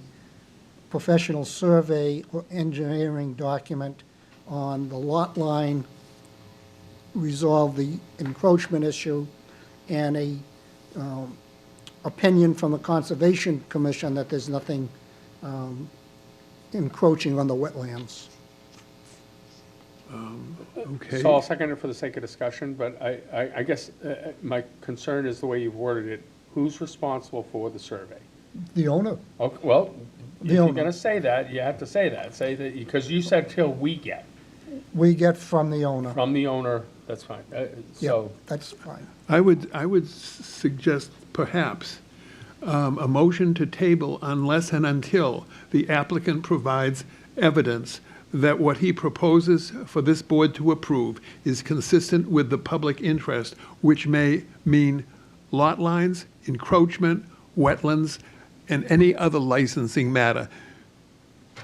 [SPEAKER 1] professional survey or engineering document on the lot line resolve the encroachment issue, and a opinion from the Conservation Commission that there's nothing encroaching on the wetlands.
[SPEAKER 2] Okay.
[SPEAKER 4] So I'll second it for the sake of discussion, but I guess my concern is the way you've worded it. Who's responsible for the survey?
[SPEAKER 1] The owner,
[SPEAKER 4] Okay, well, if
[SPEAKER 1] The
[SPEAKER 4] you're
[SPEAKER 1] owner.
[SPEAKER 4] going to say that, you have to say that. Say that, because you said till we get
[SPEAKER 1] we get from the owner.
[SPEAKER 4] from the owner, that's fine.
[SPEAKER 1] Yeah,
[SPEAKER 4] So,
[SPEAKER 1] that's fine.
[SPEAKER 2] I would suggest perhaps a motion to table unless and until the applicant provides evidence that what he proposes for this board to approve is consistent with the public interest, which may mean lot lines, encroachment, wetlands, and any other licensing matter.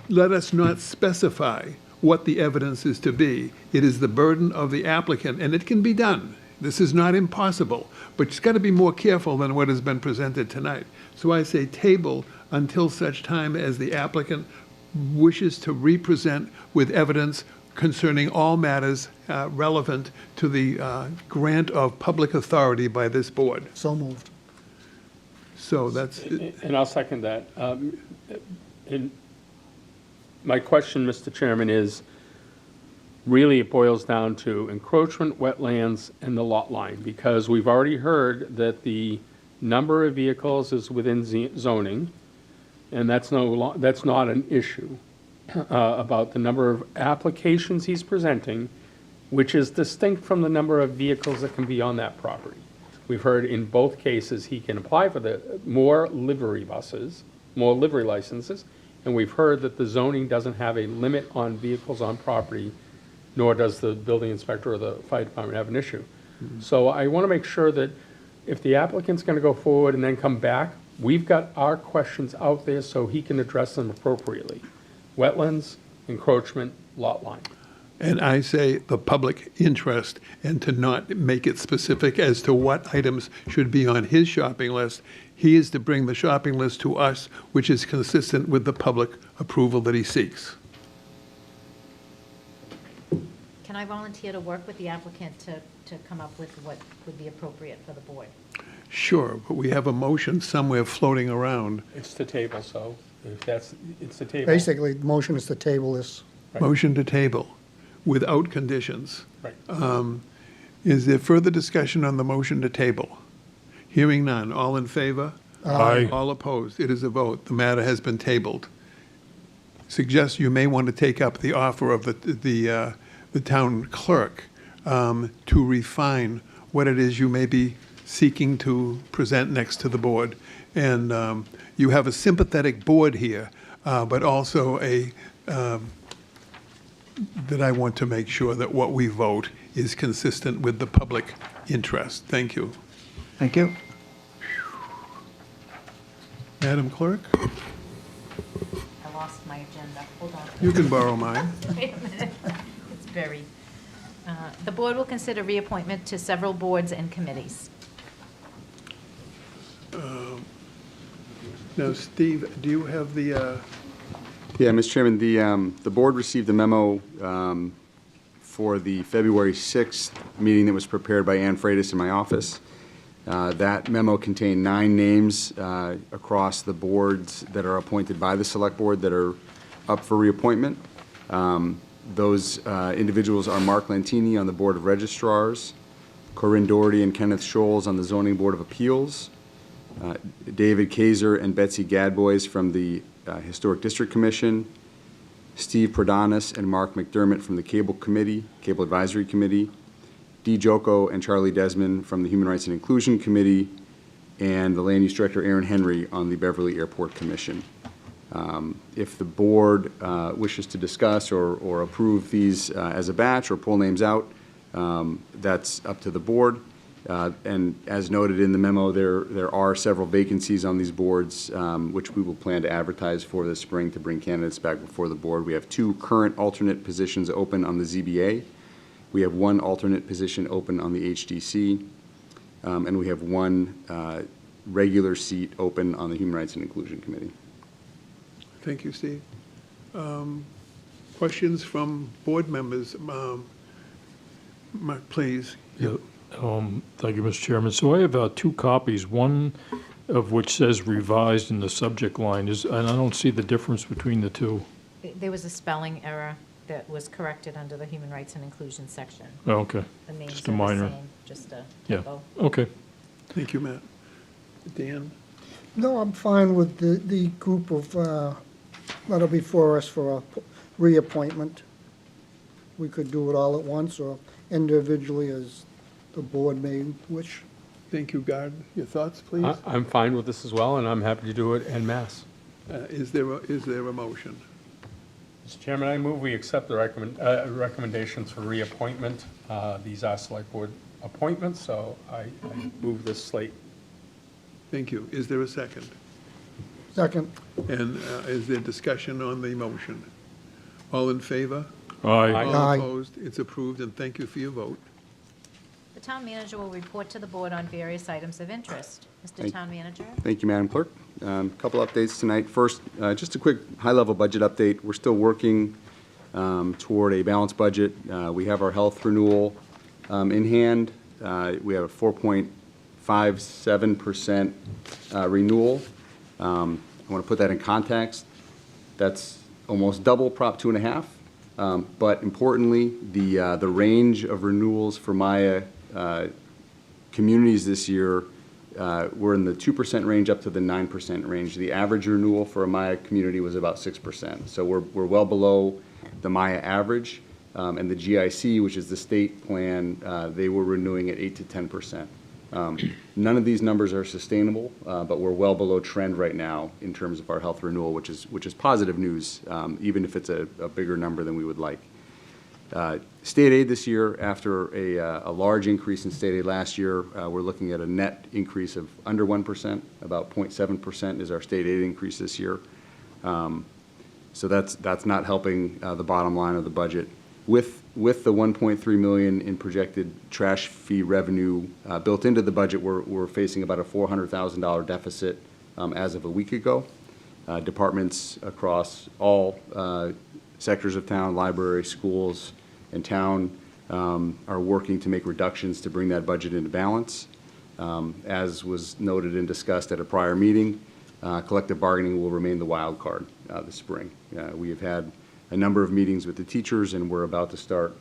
[SPEAKER 2] Let us not specify what the evidence is to be. It is the burden of the applicant, and it can be done. This is not impossible, but it's got to be more careful than what has been presented tonight. So I say table until such time as the applicant wishes to represent with evidence concerning all matters relevant to the grant of public authority by this board.
[SPEAKER 1] So moved.
[SPEAKER 2] So that's,
[SPEAKER 4] and I'll second that. And my question, Mr. Chairman, is really it boils down to encroachment, wetlands, and the lot line, because we've already heard that the number of vehicles is within zoning, and that's not an issue about the number of applications he's presenting, which is distinct from the number of vehicles that can be on that property. We've heard in both cases he can apply for the more livery buses, more livery licenses, and we've heard that the zoning doesn't have a limit on vehicles on property, nor does the building inspector or the fire department have an issue. So I want to make sure that if the applicant's going to go forward and then come back, we've got our questions out there so he can address them appropriately. Wetlands, encroachment, lot line.
[SPEAKER 2] and I say the public interest, and to not make it specific as to what items should be on his shopping list. He is to bring the shopping list to us, which is consistent with the public approval that he seeks.
[SPEAKER 3] Can I volunteer to work with the applicant to come up with what would be appropriate for the board?
[SPEAKER 2] Sure, but we have a motion somewhere floating around.
[SPEAKER 4] It's the table, so if that's, it's the table.
[SPEAKER 1] Basically, the motion is to table this.
[SPEAKER 4] Right.
[SPEAKER 2] Motion to table without conditions.
[SPEAKER 4] Right.
[SPEAKER 2] Is there further discussion on the motion to table? Hearing none. All in favor?
[SPEAKER 10] Aye.
[SPEAKER 2] All opposed? It is a vote. The matter has been tabled. Suggest you may want to take up the offer of the town clerk to refine what it is you may be seeking to present next to the board. And you have a sympathetic board here, but also that I want to make sure that what we vote is consistent with the public interest. Thank you.
[SPEAKER 12] Thank you.
[SPEAKER 2] Madam Clerk,
[SPEAKER 3] I lost my agenda. Hold on.
[SPEAKER 2] you can borrow mine.
[SPEAKER 3] Wait a minute. It's buried. The board will consider reappointment to several boards and committees.
[SPEAKER 2] Now, Steve, do you have the,
[SPEAKER 7] Yeah, Mr. Chairman, the board received a memo for the February 6th meeting that was prepared by Ann Freitas in my office. That memo contained 9 names across the boards that are appointed by the Select Board that are up for reappointment. Those individuals are Mark Lantini on the Board of Registrars, Corinne Doherty and Kenneth Scholes on the Zoning Board of Appeals, David Kaiser and Betsy Gadboys from the Historic District Commission, Steve Prodanis and Mark McDermott from the Cable Advisory Committee, Dee Joko and Charlie Desmond from the Human Rights and Inclusion Committee, and the Land Use Director Aaron Henry on the Beverly Airport Commission. If the board wishes to discuss or approve these as a batch or pull names out, that's up to the board. And as noted in the memo, there are several vacancies on these boards, which we will plan to advertise for this spring to bring candidates back before the board. We have 2 current alternate positions open on the ZBA. We have 1 alternate position open on the HDC, and we have 1 regular seat open on the Human Rights and Inclusion Committee.
[SPEAKER 2] thank you, Steve. Mark, please.
[SPEAKER 10] Yeah, thank you, Mr. Chairman. So I have two copies, one of which says revised in the subject line, and I don't see the difference between the two.
[SPEAKER 3] There was a spelling error that was corrected under the Human Rights and Inclusion section.
[SPEAKER 10] Oh, okay.
[SPEAKER 3] The names
[SPEAKER 10] Just a
[SPEAKER 3] are the
[SPEAKER 10] minor.
[SPEAKER 3] same, just a
[SPEAKER 10] Yeah,
[SPEAKER 3] typo.
[SPEAKER 10] okay.
[SPEAKER 2] Thank you, Matt. Dan?
[SPEAKER 1] No, I'm fine with the group of, that'll be for us for a reappointment. We could do it all at once or individually as the board may wish.
[SPEAKER 2] Thank you, Gard. Your thoughts, please?
[SPEAKER 4] I'm fine with this as well, and I'm happy to do it en masse.
[SPEAKER 2] Is there a motion?
[SPEAKER 4] Mr. Chairman, I move we accept the recommendations for reappointment. These are select board appointments, so I move this slate.
[SPEAKER 2] Thank you. Is there a second?
[SPEAKER 1] Second.
[SPEAKER 2] And is there discussion on the motion? All in favor?
[SPEAKER 10] Aye.
[SPEAKER 2] All
[SPEAKER 1] Aye.
[SPEAKER 2] opposed? It's approved, and thank you for your vote.
[SPEAKER 3] The town manager will report to the board on various items of interest. Mr.
[SPEAKER 7] Thank-
[SPEAKER 3] Town Manager?
[SPEAKER 7] Thank you, Madam Clerk. Couple updates tonight. First, just a quick high-level budget update. We're still working toward a balanced budget. We have our health renewal in hand. We have a 4.57% renewal. I want to put that in context. That's almost double Prop 2.5. But importantly, the range of renewals for Maya communities this year, we're in the 2% range up to the 9% range. The average renewal for a Maya community was about 6%. So we're well below the Maya average. And the GIC, which is the state plan, they were renewing at 8 to 10%. None of these numbers are sustainable, but we're well below trend right now in terms of our health renewal, which is positive news, even if it's a bigger number than we would like. State aid this year, after a large increase in state aid last year, we're looking at a net increase of under 1%. About 0.7% is our state aid increase this year. So that's not helping the bottom line of the budget. With the 1.3 million in projected trash fee revenue built into the budget, we're facing about a $400,000 deficit as of a week ago. Departments across all sectors of town, library, schools, and town are working to make reductions to bring that budget into balance. As was noted and discussed at a prior meeting, collective bargaining will remain the wild card this spring. We have had a number of meetings with the teachers, and we're about to start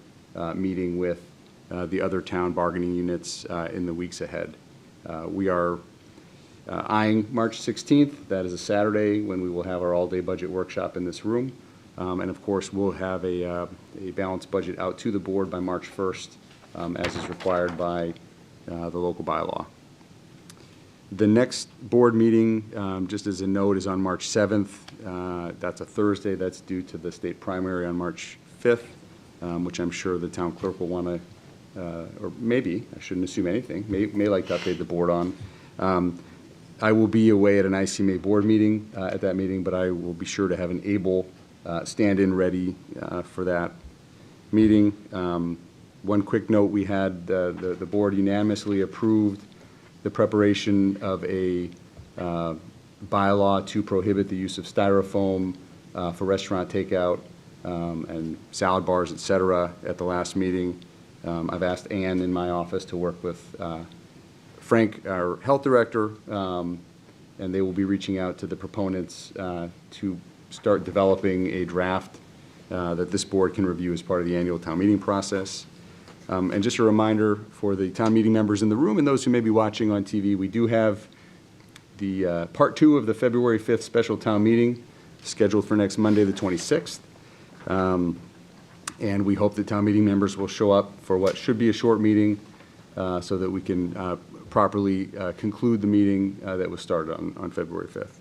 [SPEAKER 7] meeting with the other town bargaining units in the weeks ahead. We are eyeing March 16th. That is a Saturday when we will have our all-day budget workshop in this room. And of course, we'll have a balanced budget out to the board by March 1st, as is required by the local bylaw. The next board meeting, just as a note, is on March 7th. That's a Thursday. That's due to the state primary on March 5th, which I'm sure the town clerk will want to, or maybe, I shouldn't assume anything, may like to update the board on. I will be away at an ICMA board meeting at that meeting, but I will be sure to have an able stand-in ready for that meeting. One quick note, we had the board unanimously approved the preparation of a bylaw to prohibit the use of styrofoam for restaurant takeout and salad bars, et cetera, at the last meeting. I've asked Ann in my office to work with Frank, our health director, and they will be reaching out to the proponents to start developing a draft that this board can review as part of the annual town meeting process. And just a reminder for the town meeting members in the room and those who may be watching on TV, we do have the part 2 of the February 5th special town meeting scheduled for next Monday, the 26th. And we hope that town meeting members will show up for what should be a short meeting so that we can properly conclude the meeting that was started on February 5th.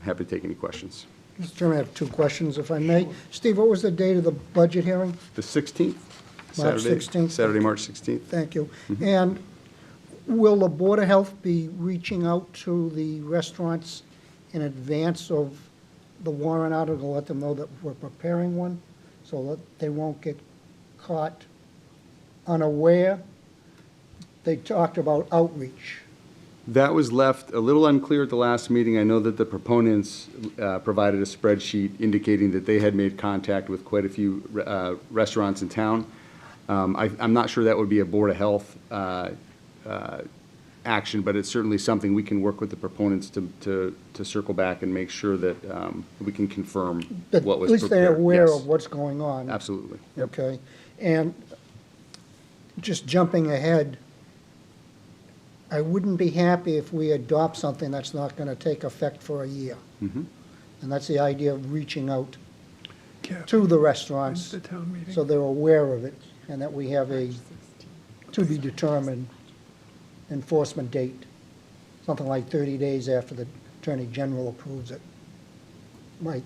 [SPEAKER 7] Happy to take any questions.
[SPEAKER 1] Mr. Chairman, I have 2 questions, if I may. Steve, what was the date of the budget hearing?
[SPEAKER 7] The 16th?
[SPEAKER 1] March
[SPEAKER 7] Saturday,
[SPEAKER 1] 16th.
[SPEAKER 7] Saturday, March 16th.
[SPEAKER 1] Thank you. And will the Board of Health be reaching out to the restaurants in advance of the warrant article to let them know that we're preparing one, so that they won't get caught unaware? They talked about outreach.
[SPEAKER 7] That was left a little unclear at the last meeting. I know that the proponents provided a spreadsheet indicating that they had made contact with quite a few restaurants in town. I'm not sure that would be a Board of Health action, but it's certainly something we can work with the proponents to circle back and make sure that we can confirm
[SPEAKER 1] But
[SPEAKER 7] what was
[SPEAKER 1] at least they're
[SPEAKER 7] prepared.
[SPEAKER 1] aware
[SPEAKER 7] Yes.
[SPEAKER 1] of what's going on.
[SPEAKER 7] Absolutely.
[SPEAKER 1] Okay, and just jumping ahead, I wouldn't be happy if we adopt something that's not going to take effect for a year.
[SPEAKER 7] Mhm.
[SPEAKER 1] And that's the idea of reaching out
[SPEAKER 2] Kathy,
[SPEAKER 1] to the
[SPEAKER 2] when's
[SPEAKER 1] restaurants
[SPEAKER 2] the town meeting?
[SPEAKER 1] so they're aware of it, and that we have a to-be-determined enforcement date, something like 30 days after the Attorney General approves it.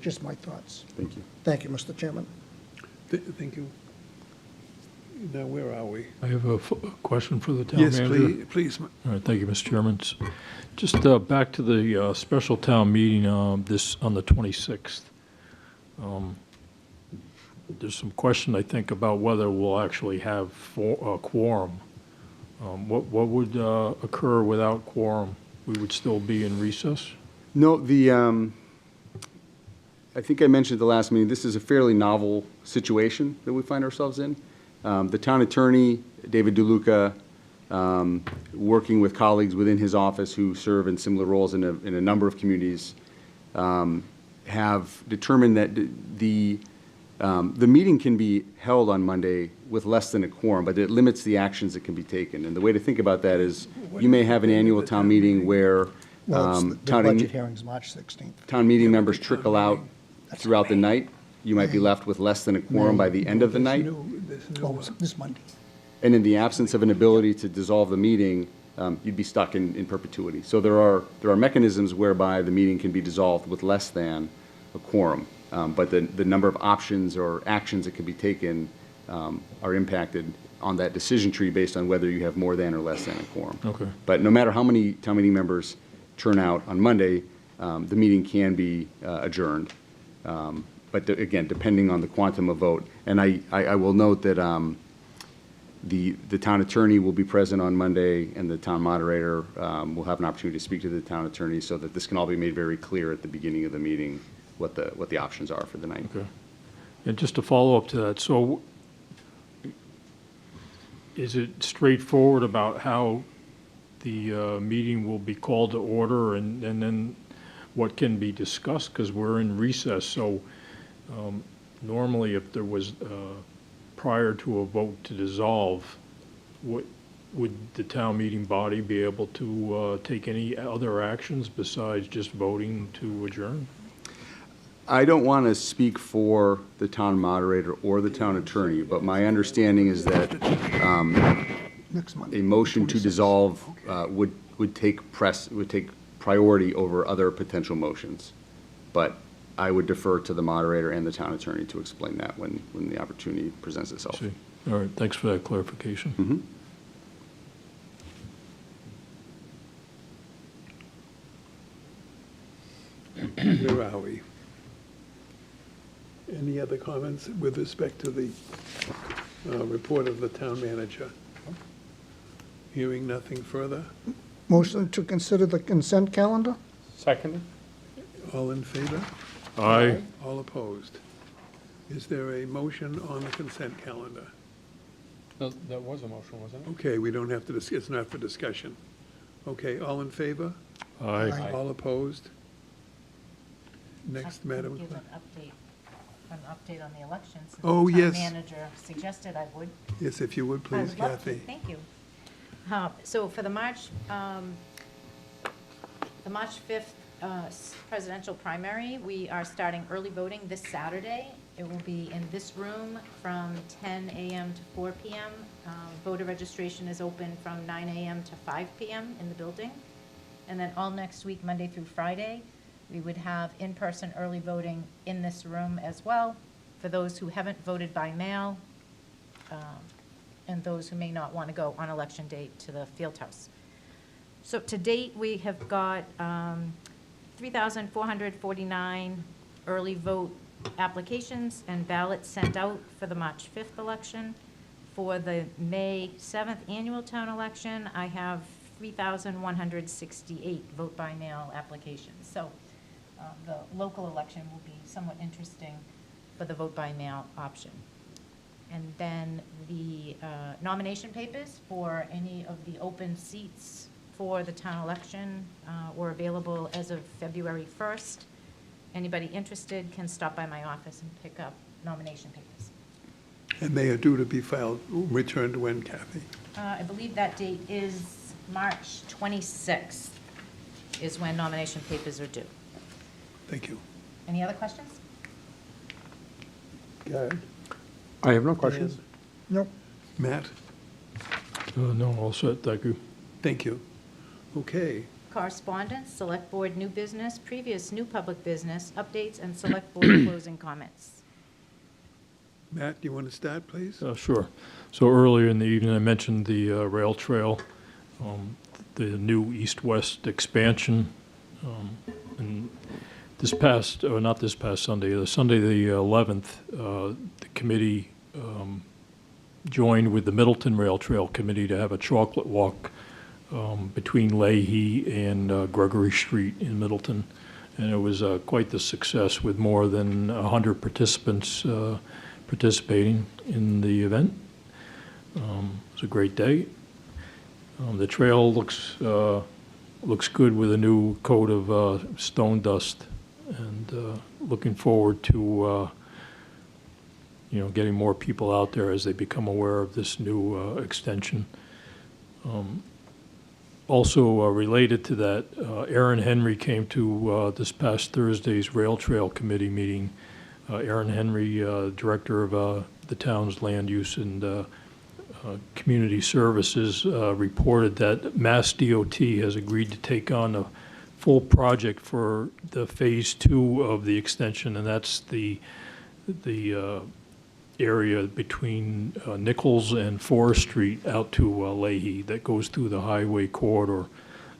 [SPEAKER 1] Just my thoughts.
[SPEAKER 7] Thank you.
[SPEAKER 1] Thank you, Mr. Chairman.
[SPEAKER 2] Thank you. Now, where are we?
[SPEAKER 10] I have a question for the town
[SPEAKER 2] Yes,
[SPEAKER 10] manager.
[SPEAKER 2] please.
[SPEAKER 10] All right, thank you, Mr. Chairman. Just back to the special town meeting on the 26th. There's some question, I think, about whether we'll actually have a quorum. What would occur without quorum? We would still be in recess?
[SPEAKER 7] No, I think I mentioned at the last meeting, this is a fairly novel situation that we find ourselves in. The town attorney, David DeLuca, working with colleagues within his office who serve in similar roles in a number of communities, have determined that the meeting can be held on Monday with less than a quorum, but it limits the actions that can be taken. And the way to think about that is, you may have an annual town meeting where
[SPEAKER 1] Well, the
[SPEAKER 7] town
[SPEAKER 1] budget hearing's March 16th.
[SPEAKER 7] town meeting members trickle out throughout the night. You might be left with less than a quorum by the end of the night.
[SPEAKER 1] Well, this Monday.
[SPEAKER 7] And in the absence of an ability to dissolve the meeting, you'd be stuck in perpetuity. So there are mechanisms whereby the meeting can be dissolved with less than a quorum. But the number of options or actions that can be taken are impacted on that decision tree based on whether you have more than or less than a quorum.
[SPEAKER 10] Okay.
[SPEAKER 7] But no matter how many town meeting members turn out on Monday, the meeting can be adjourned. But again, depending on the quantum of vote. And I will note that the town attorney will be present on Monday, and the town moderator will have an opportunity to speak to the town attorney so that this can all be made very clear at the beginning of the meeting, what the options are for the night.
[SPEAKER 10] Okay. And just to follow up to that, so is it straightforward about how the meeting will be called to order and then what can be discussed? Because we're in recess, so normally if there was, prior to a vote to dissolve, would the town meeting body be able to take any other actions besides just voting to adjourn?
[SPEAKER 7] I don't want to speak for the town moderator or the town attorney, but my understanding is that
[SPEAKER 1] Next Monday.
[SPEAKER 7] a motion to dissolve would take priority over other potential motions. But I would defer to the moderator and the town attorney to explain that when the opportunity presents itself.
[SPEAKER 10] See. All right, thanks for that clarification.
[SPEAKER 2] Where are we? Any other comments with respect to the report of the town manager? Hearing nothing further?
[SPEAKER 1] Motion to consider the consent calendar?
[SPEAKER 4] Seconded?
[SPEAKER 2] All in favor?
[SPEAKER 10] Aye.
[SPEAKER 2] All opposed? Is there a motion on the consent calendar?
[SPEAKER 4] That was a motion, wasn't it?
[SPEAKER 2] Okay, we don't have to, it's not for discussion. Okay, all in favor?
[SPEAKER 10] Aye.
[SPEAKER 2] All opposed? Next,
[SPEAKER 3] I can
[SPEAKER 2] Madam
[SPEAKER 3] give
[SPEAKER 2] Clerk.
[SPEAKER 3] an update on the election, since
[SPEAKER 2] Oh,
[SPEAKER 3] the
[SPEAKER 2] yes.
[SPEAKER 3] town manager suggested I would.
[SPEAKER 2] Yes, if you would,
[SPEAKER 3] I
[SPEAKER 2] please,
[SPEAKER 3] would love to,
[SPEAKER 2] Kathy.
[SPEAKER 3] thank you. So for the March 5th presidential primary, we are starting early voting this Saturday. It will be in this room from 10 a.m. to 4 p.m. Voter registration is open from 9 a.m. to 5 p.m. in the building. And then all next week, Monday through Friday, we would have in-person early voting in this room as well for those who haven't voted by mail, and those who may not want to go on election day to the field house. So to date, we have got 3,449 early vote applications and ballots sent out for the March 5th election. For the May 7th annual town election, I have 3,168 vote by mail applications. So the local election will be somewhat interesting for the vote by mail option. And then the nomination papers for any of the open seats for the town election were available as of February 1st. Anybody interested can stop by my office and pick up nomination papers.
[SPEAKER 2] And they are due to be filed, returned when, Kathy?
[SPEAKER 3] I believe that date is March 26th is when nomination papers are due.
[SPEAKER 2] Thank you.
[SPEAKER 3] Any other questions?
[SPEAKER 2] Gary?
[SPEAKER 4] I have no questions.
[SPEAKER 1] Nope.
[SPEAKER 2] Matt?
[SPEAKER 10] No, all set, thank you.
[SPEAKER 2] Thank you. Okay.
[SPEAKER 3] Correspondence, select board new business, previous new public business, updates, and select board closing comments.
[SPEAKER 2] Matt, do you want to start, please?
[SPEAKER 10] Sure. So earlier in the evening, I mentioned the rail trail, the new east-west expansion. And this past, or not this past Sunday, the Sunday the 11th, the committee joined with the Middleton Rail Trail Committee to have a chocolate walk between Leahy and Gregory Street in Middleton. And it was quite the success with more than 100 participants participating in the event. It was a great day. The trail looks good with a new coat of stone dust, and looking forward to getting more people out there as they become aware of this new extension. Also related to that, Aaron Henry came to this past Thursday's Rail Trail Committee meeting. Aaron Henry, Director of the town's land use and community services, reported that Mass DOT has agreed to take on a full project for the phase 2 of the extension, and that's the area between Nichols and Forest Street out to Leahy that goes through the highway corridor.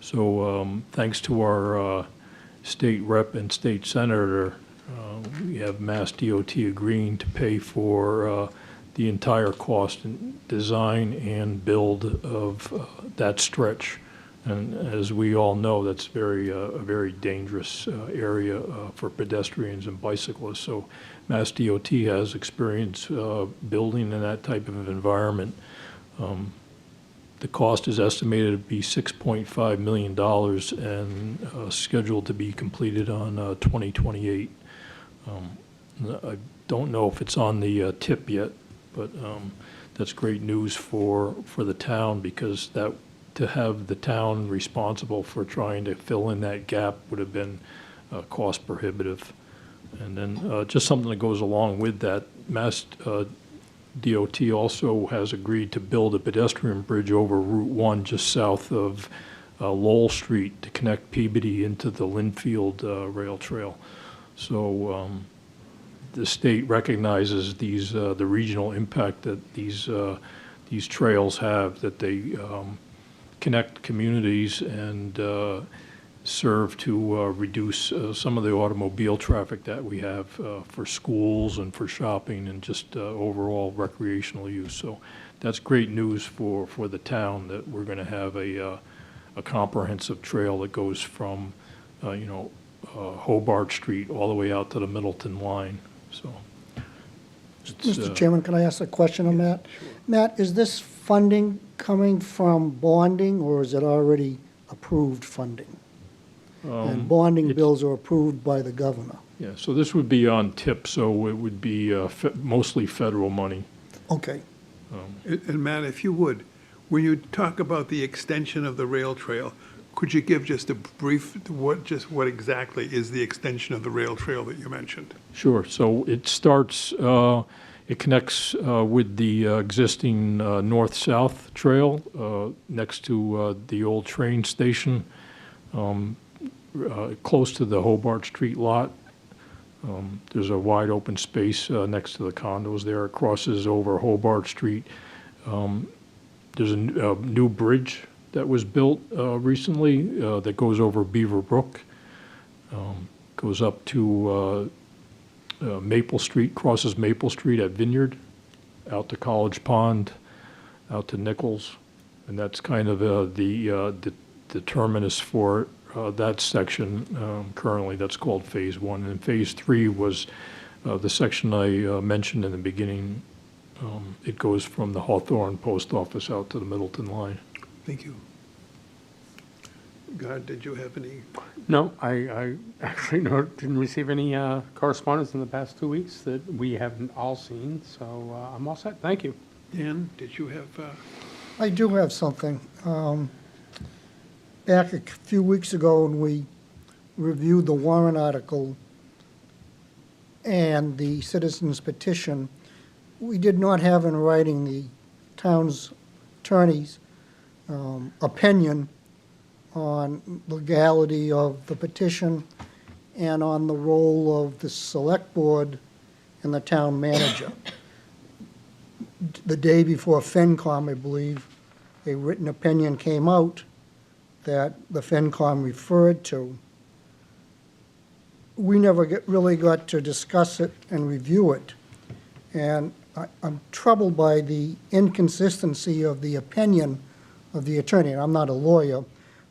[SPEAKER 10] So thanks to our state rep and state senator, we have Mass DOT agreeing to pay for the entire cost and design and build of that stretch. And as we all know, that's a very dangerous area for pedestrians and bicyclists. So Mass DOT has experience building in that type of environment. The cost is estimated to be $6.5 million and scheduled to be completed on 2028. I don't know if it's on the tip yet, but that's great news for the town, because to have the town responsible for trying to fill in that gap would have been cost prohibitive. And then just something that goes along with that, Mass DOT also has agreed to build a pedestrian bridge over Route 1 just south of Lowell Street to connect Peabody into the Linfield Rail Trail. So the state recognizes the regional impact that these trails have, that they connect communities and serve to reduce some of the automobile traffic that we have for schools and for shopping and just overall recreational use. So that's great news for the town, that we're going to have a comprehensive trail that goes from Hobart Street all the way out to the Middleton line. So,
[SPEAKER 1] Mr. Chairman, can I ask a question on that? Sure. Matt, is this funding coming from bonding, or is it already approved funding? And bonding bills are approved by the governor.
[SPEAKER 10] Yeah, so this would be on tip, so it would be mostly federal money.
[SPEAKER 1] Okay.
[SPEAKER 2] And Matt, if you would, when you talk about the extension of the rail trail, could you give just a brief, what exactly is the extension of the rail trail that you mentioned?
[SPEAKER 10] Sure. So it starts, it connects with the existing north-south trail next to the old train station, close to the Hobart Street lot. There's a wide open space next to the condos there. It crosses over Hobart Street. There's a new bridge that was built recently that goes over Beaver Brook, goes up to Maple Street, crosses Maple Street at Vineyard, out to College Pond, out to Nichols, and that's kind of the terminus for that section. Currently, that's called Phase 1, and Phase 3 was the section I mentioned in the beginning, It goes from the Hawthorne Post Office out to the Middleton line.
[SPEAKER 2] Thank you. God, did you have any?
[SPEAKER 4] No, I actually didn't receive any correspondence in the past 2 weeks that we haven't all seen, so I'm all set. Thank you.
[SPEAKER 2] Dan, did you have?
[SPEAKER 1] I do have something. Back a few weeks ago, when we reviewed the warrant article and the citizens petition, we did not have in writing the town's attorney's opinion on legality of the petition and on the role of the select board and the town manager. The day before FinCom, I believe, a written opinion came out that the FinCom referred to. We never really got to discuss it and review it. And I'm troubled by the inconsistency of the opinion of the attorney. And I'm not a lawyer,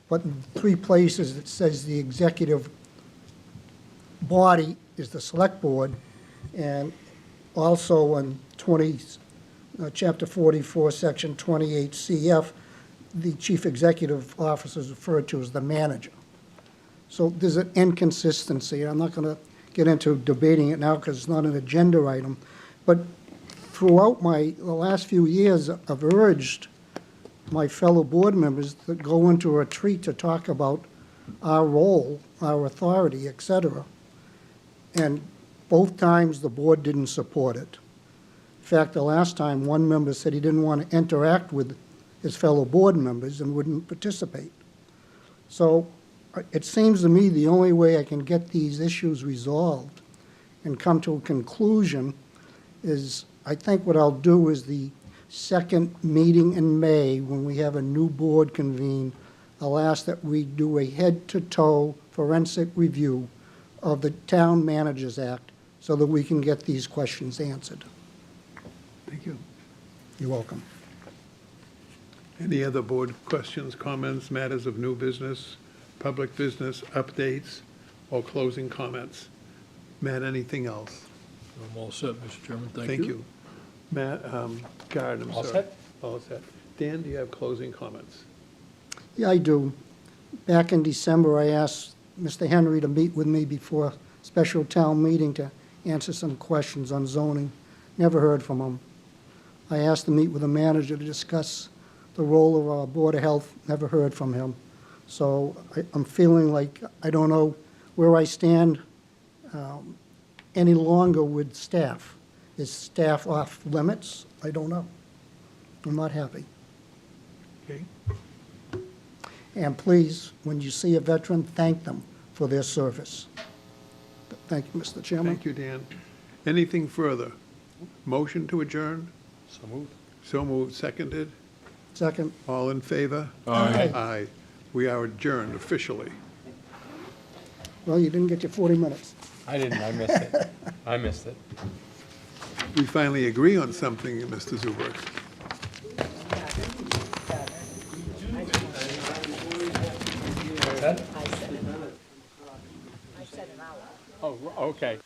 [SPEAKER 1] but in 3 places it says the executive body is the select board, and also in Chapter 44, Section 28 CF, the chief executive officer is referred to as the manager. So there's an inconsistency. I'm not going to get into debating it now because it's not an agenda item. But throughout the last few years, I've urged my fellow board members to go into a retreat to talk about our role, our authority, et cetera. And both times the board didn't support it. In fact, the last time, one member said he didn't want to interact with his fellow board members and wouldn't participate. So it seems to me the only way I can get these issues resolved and come to a conclusion is, I think what I'll do is the second meeting in May, when we have a new board convene, I'll ask that we do a head-to-toe forensic review of the Town Managers Act so that we can get these questions answered.
[SPEAKER 2] Thank you.
[SPEAKER 1] You're welcome.
[SPEAKER 2] Any other board questions, comments, matters of new business, public business, updates, or closing comments? Matt, anything else?
[SPEAKER 10] I'm all set, Mr. Chairman. Thank you.
[SPEAKER 2] Thank you. Matt, Gard, I'm
[SPEAKER 4] All
[SPEAKER 2] sorry.
[SPEAKER 4] set?
[SPEAKER 2] All set. Dan, do you have closing comments?
[SPEAKER 1] Yeah, I do. Back in December, I asked Mr. Henry to meet with me before a special town meeting to answer some questions on zoning. Never heard from him. I asked to meet with the manager to discuss the role of our Board of Health. Never heard from him. So I'm feeling like I don't know where I stand any longer with staff. Is staff off limits? I don't know. I'm not happy.
[SPEAKER 2] Okay.
[SPEAKER 1] And please, when you see a veteran, thank them for their service. Thank you, Mr. Chairman.
[SPEAKER 2] Thank you, Dan. Anything further? Motion to adjourn?
[SPEAKER 4] So moved.
[SPEAKER 2] So moved, seconded.
[SPEAKER 1] Second.
[SPEAKER 2] All in favor?
[SPEAKER 1] Aye.
[SPEAKER 2] Aye. We are adjourned officially.
[SPEAKER 1] Well, you didn't get your 40 minutes.
[SPEAKER 4] I didn't. I missed it. I missed it.
[SPEAKER 2] We finally agree on something, Mr. Zuber.
[SPEAKER 4] Oh, okay.